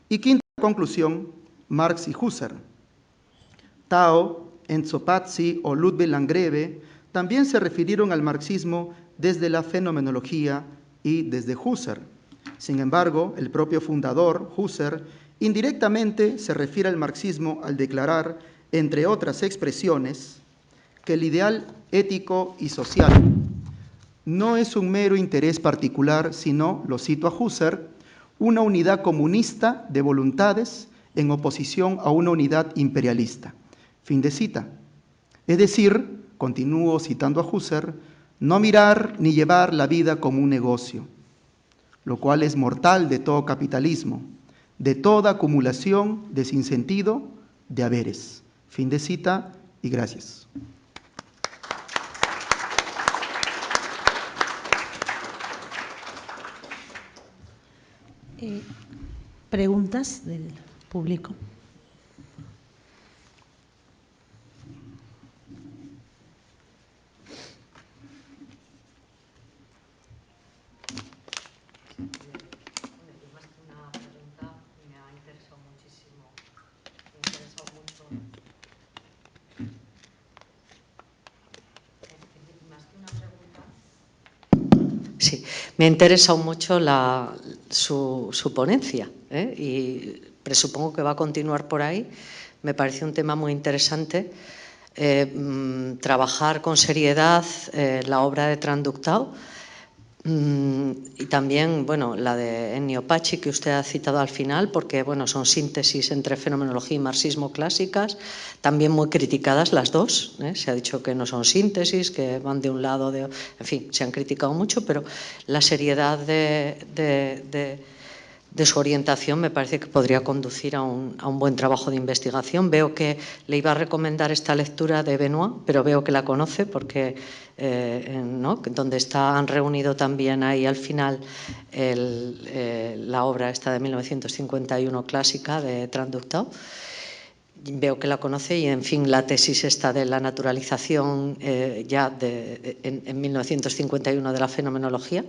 Y quinta conclusión, Marx y Husserl. Tao, Enzo Pazzi o Ludwig Landgrebe también se refirieron al marxismo desde la fenomenología y desde Husserl. Sin embargo, el propio fundador, Husserl, indirectamente se refiere al marxismo al declarar, entre otras expresiones, que el ideal ético y social no es un mero interés particular, sino, lo cito a Husserl, una unidad comunista de voluntades en oposición a una unidad imperialista. Fin de cita. Es decir, continúo citando a Husserl, no mirar ni llevar la vida como un negocio, lo cual es mortal de todo capitalismo, de toda acumulación de sinsentido de haberes. Fin de cita y gracias. ¿Preguntas del público? Sí, me ha interesado mucho su ponencia, y presupongo que va a continuar por ahí. Me parece un tema muy interesante. Trabajar con seriedad la obra de Traductau y también, bueno, la de Ennio Pacci que usted ha citado al final, porque, bueno, son síntesis entre fenomenología y marxismo clásicas, también muy criticadas las dos. Se ha dicho que no son síntesis, que van de un lado, en fin, se han criticado mucho, pero la seriedad de su orientación me parece que podría conducir a un buen trabajo de investigación. Veo que le iba a recomendar esta lectura de Benoit, pero veo que la conoce porque ¿no? Donde han reunido también ahí al final la obra esta de 1951 clásica de Traductau. Veo que la conoce y, en fin, la tesis esta de la naturalización ya en 1951 de la fenomenología,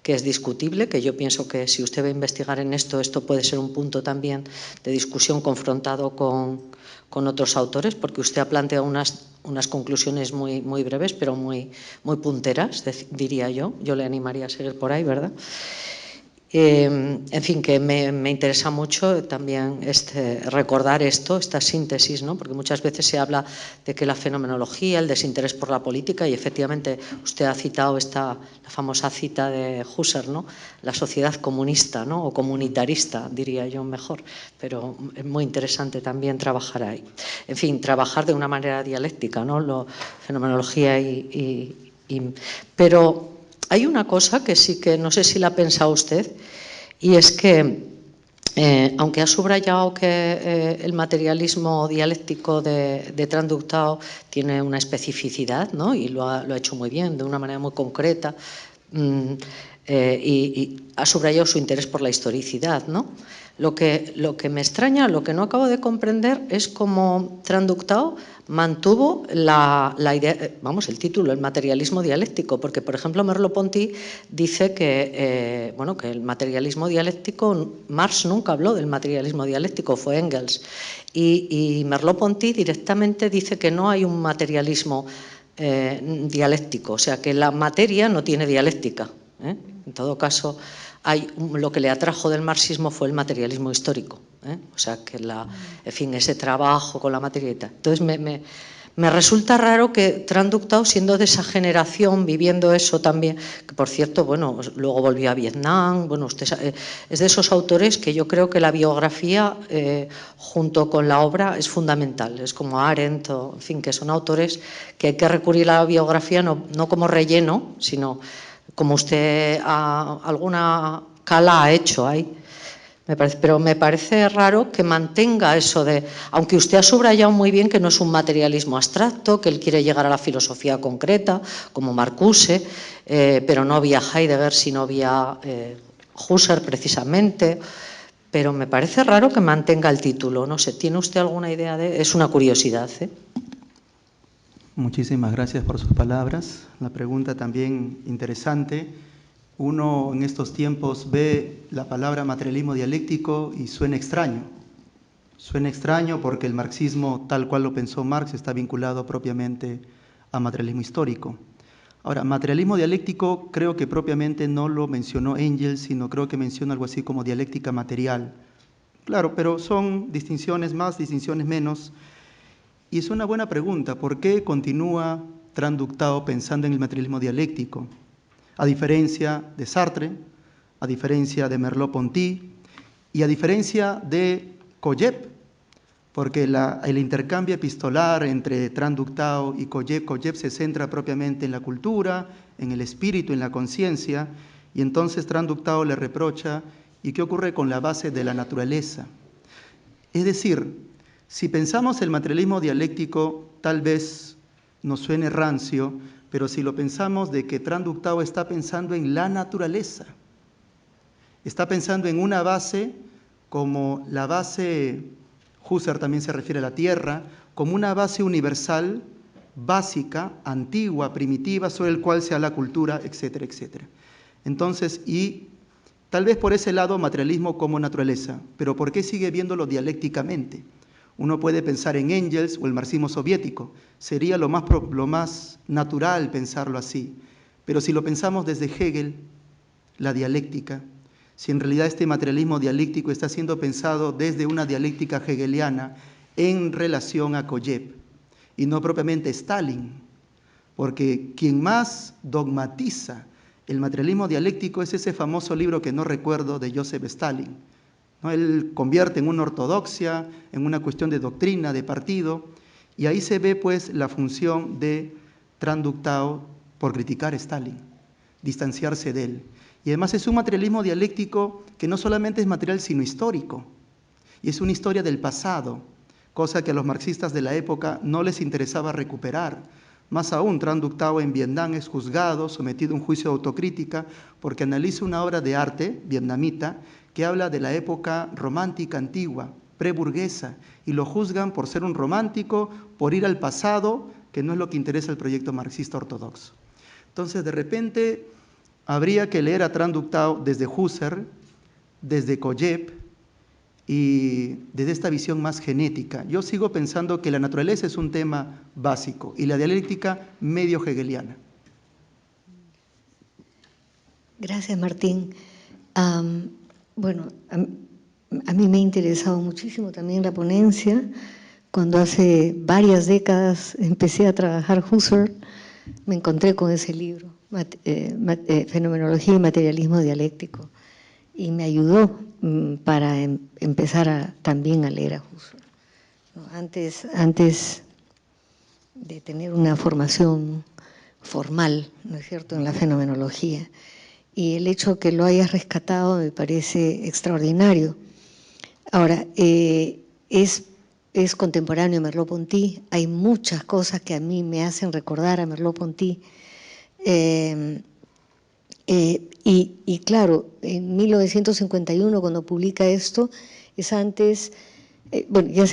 que es discutible, que yo pienso que si usted va a investigar en esto puede ser un punto también de discusión confrontado con otros autores, porque usted ha planteado unas conclusiones muy breves, pero muy punteras, diría yo. Yo le animaría a seguir por ahí, ¿verdad? En fin, que me interesa mucho también recordar esta síntesis, ¿no? Porque muchas veces se habla de que la fenomenología, el desinterés por la política, y efectivamente usted ha citado la famosa cita de Husserl, ¿no? La sociedad comunista, ¿no? O comunitarista, diría yo mejor, pero es muy interesante también trabajar ahí. En fin, trabajar de una manera dialéctica, ¿no? Fenomenología pero hay una cosa que sí que no sé si la ha pensado usted, y es que, aunque ha subrayado que el materialismo dialéctico de Traductao tiene una especificidad, ¿no? Y lo ha hecho muy bien, de una manera muy concreta, y ha subrayado su interés por la historicidad, ¿no? Lo que me extraña, lo que no acabo de comprender es cómo Traductao mantuvo la idea, el título, el materialismo dialéctico, porque, por ejemplo, Merleau-Ponty dice que, que el materialismo dialéctico, Marx nunca habló del materialismo dialéctico, fue Engels, y Merleau-Ponty directamente dice que no hay un materialismo dialéctico, o sea, que la materia no tiene dialéctica. En todo caso, lo que le atrajo del marxismo fue el materialismo histórico, o sea, que en fin, ese trabajo con la materia y tal. Entonces, me resulta raro que Traductao, siendo de esa generación, viviendo eso también, que por cierto, luego volvió a Vietnam, usted es de esos autores que yo creo que la biografía junto con la obra es fundamental, es como Arendt, en fin, que son autores que hay que recurrir a la biografía no como relleno, sino como usted alguna cala ha hecho ahí. Pero me parece raro que mantenga eso de, aunque usted ha subrayado muy bien que no es un materialismo abstracto, que él quiere llegar a la filosofía concreta, como Marcuse, pero no vía Heidegger, sino vía Husserl precisamente, pero me parece raro que mantenga el título, no sé, ¿tiene usted alguna idea de...? Es una curiosidad, ¿eh? Muchísimas gracias por sus palabras. La pregunta también interesante. Uno en estos tiempos ve la palabra materialismo dialéctico y suena extraño. Suena extraño porque el marxismo, tal cual lo pensó Marx, está vinculado propiamente a materialismo histórico. Ahora, materialismo dialéctico creo que propiamente no lo mencionó Engels, sino creo que menciona algo así como dialéctica material. Claro, pero son distinciones más, distinciones menos. Y es una buena pregunta, ¿por qué continúa Traductao pensando en el materialismo dialéctico? A diferencia de Sartre, a diferencia de Merleau-Ponty y a diferencia de Coyep, porque el intercambio epistolar entre Traductao y Coyep se centra propiamente en la cultura, en el espíritu, en la conciencia, y entonces Traductao le reprocha, ¿y qué ocurre con la base de la naturaleza? Es decir, si pensamos el materialismo dialéctico, tal vez nos suene rancio, pero si lo pensamos de que Traductao está pensando en la naturaleza, está pensando en una base como la base, Husserl también se refiere a la tierra, como una base universal, básica, antigua, primitiva, sobre el cual se da la cultura, etcétera, etcétera. Entonces, y tal vez por ese lado materialismo como naturaleza, pero ¿por qué sigue viéndolo dialécticamente? Uno puede pensar en Engels o el marxismo soviético, sería lo más natural pensarlo así. Pero si lo pensamos desde Hegel, la dialéctica, si en realidad este materialismo dialéctico está siendo pensado desde una dialéctica hegeliana en relación a Coyep, y no propiamente Stalin, porque quien más dogmatiza el materialismo dialéctico es ese famoso libro que no recuerdo de Joseph Stalin. ¿No? Él convierte en una ortodoxia, en una cuestión de doctrina, de partido, y ahí se ve pues la función de Traductao por criticar a Stalin, distanciarse de él. Y además es un materialismo dialéctico que no solamente es material, sino histórico, y es una historia del pasado, cosa que a los marxistas de la época no les interesaba recuperar. Más aún, Traductao en Vietnam es juzgado, sometido a un juicio de autocrítica, porque analiza una obra de arte vietnamita que habla de la época romántica antigua, preburguesa, y lo juzgan por ser un romántico, por ir al pasado, que no es lo que interesa al proyecto marxista ortodoxo. Entonces, de repente, habría que leer a Traductao desde Husserl, desde Coyep, y desde esta visión más genética. Yo sigo pensando que la naturaleza es un tema básico y la dialéctica medio hegeliana. Gracias, Martín. Bueno, a mí me ha interesado muchísimo también la ponencia. Cuando hace varias décadas empecé a trabajar Husserl, me encontré con ese libro, Fenomenología y Materialismo Dialéctico, y me ayudó para empezar también a leer a Husserl. Antes de tener una formación formal, ¿no es cierto?, en la fenomenología. Y el hecho que lo hayas rescatado me parece extraordinario. Ahora, es contemporáneo a Merleau-Ponty, hay muchas cosas que a mí me hacen recordar a Merleau-Ponty. Y claro, en 1951, cuando publica esto, es antes, bueno, ya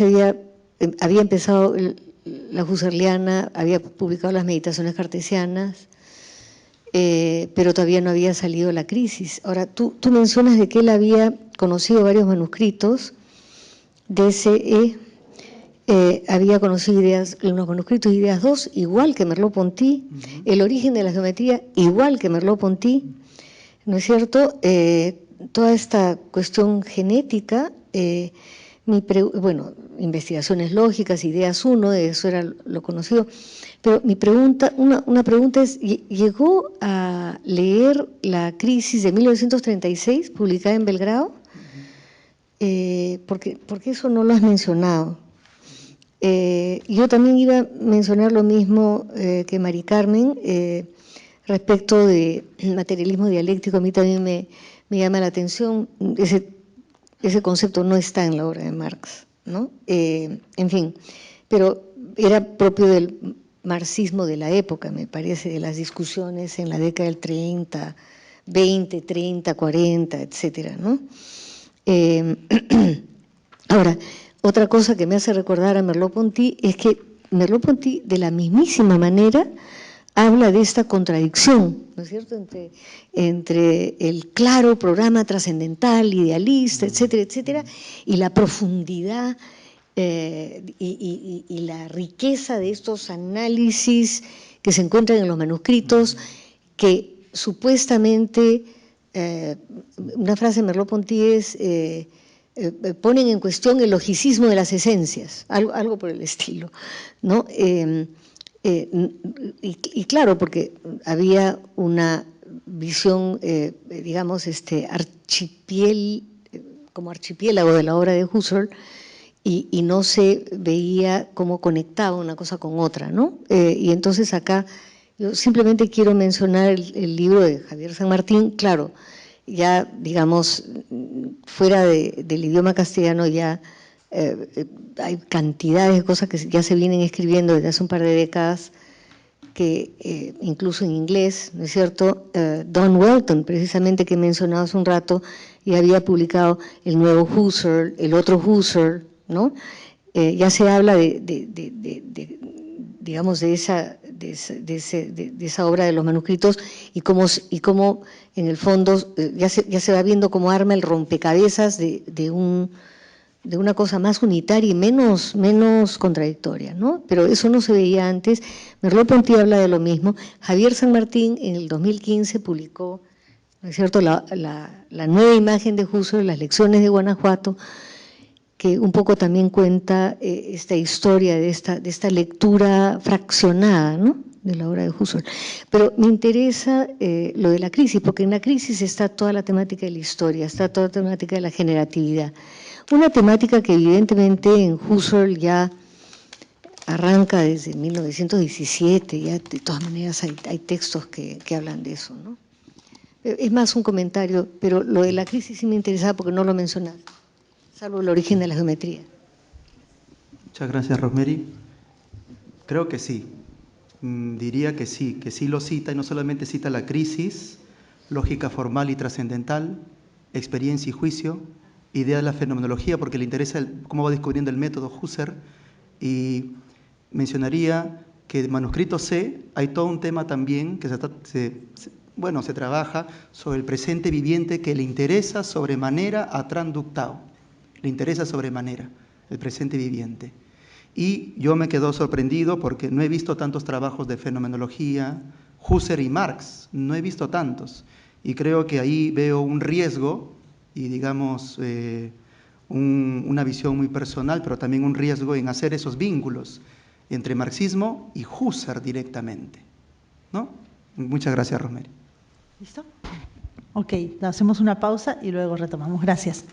había empezado la Husserliana, había publicado las meditaciones cartesianas, pero todavía no había salido la crisis. Ahora, tú mencionas de que él había conocido varios manuscritos de DCE, había conocido los manuscritos de Ideas 2, igual que Merleau-Ponty, el origen de la geometría, igual que Merleau-Ponty, ¿no es cierto? Toda esta cuestión genética, bueno, investigaciones lógicas, Ideas 1, eso era lo conocido, pero mi pregunta, una pregunta es, ¿llegó a leer La crisis de 1936, publicada en Belgrado? Porque eso no lo has mencionado. Yo también iba a mencionar lo mismo que Mari Carmen, respecto de materialismo dialéctico. A mí también me llama la atención, ese concepto no está en la obra de Marx, ¿no? En fin, pero era propio del marxismo de la época, me parece, de las discusiones en la década del 30, 20, 30, 40, etcétera, ¿no? Ahora, otra cosa que me hace recordar a Merleau-Ponty es que Merleau-Ponty, de la mismísima manera, habla de esta contradicción, ¿no es cierto?, entre el claro programa trascendental, idealista, etcétera, etcétera, y la profundidad y la riqueza de estos análisis que se encuentran en los manuscritos, que supuestamente, una frase de Merleau-Ponty es, ponen en cuestión el logicismo de las esencias, algo por el estilo, ¿no? Y claro, porque había una visión, digamos, como archipiélago de la obra de Husserl, y no se veía cómo conectaba una cosa con otra, ¿no? Y entonces acá yo simplemente quiero mencionar el libro de Javier San Martín. Claro, ya, digamos, fuera del idioma castellano ya hay cantidades de cosas que ya se vienen escribiendo desde hace un par de décadas, que incluso en inglés, ¿no es cierto? Don Welton, precisamente, que he mencionado hace un rato, ya había publicado el nuevo Husserl, el otro Husserl, ¿no? Ya se habla digamos, de esa obra de los manuscritos y cómo en el fondo ya se va viendo cómo arma el rompecabezas de una cosa más unitaria y menos contradictoria, ¿no? Pero eso no se veía antes. Merleau-Ponty habla de lo mismo. Javier San Martín en el 2015 publicó, ¿no es cierto?, la nueva imagen de Husserl, las lecciones de Guanajuato, que un poco también cuenta esta historia de esta lectura fraccionada, ¿no?, de la obra de Husserl. Pero me interesa lo de la crisis, porque en la crisis está toda la temática de la historia, está toda la temática de la generatividad. Una temática que evidentemente en Husserl ya arranca desde 1917, ya de todas maneras hay textos que hablan de eso, ¿no? Es más un comentario, pero lo de la crisis sí me interesaba porque no lo mencionaba, salvo el origen de la geometría. Muchas gracias, Rosemary. Creo que sí, diría que sí lo cita, y no solamente cita la crisis, lógica formal y trascendental, experiencia y juicio, idea de la fenomenología, porque le interesa cómo va descubriendo el método Husserl, y mencionaría que en manuscrito C hay todo un tema también que se trabaja sobre el presente viviente, que le interesa sobremanera a Transductao, le interesa sobremanera el presente viviente. Y yo me quedo sorprendido porque no he visto tantos trabajos de fenomenología, Husserl y Marx, no he visto tantos. Y creo que ahí veo un riesgo y, digamos, una visión muy personal, pero también un riesgo en hacer esos vínculos entre marxismo y Husserl directamente, ¿no? Muchas gracias, Rosemary. ¿Listo? Ok, hacemos una pausa y luego retomamos. Gracias.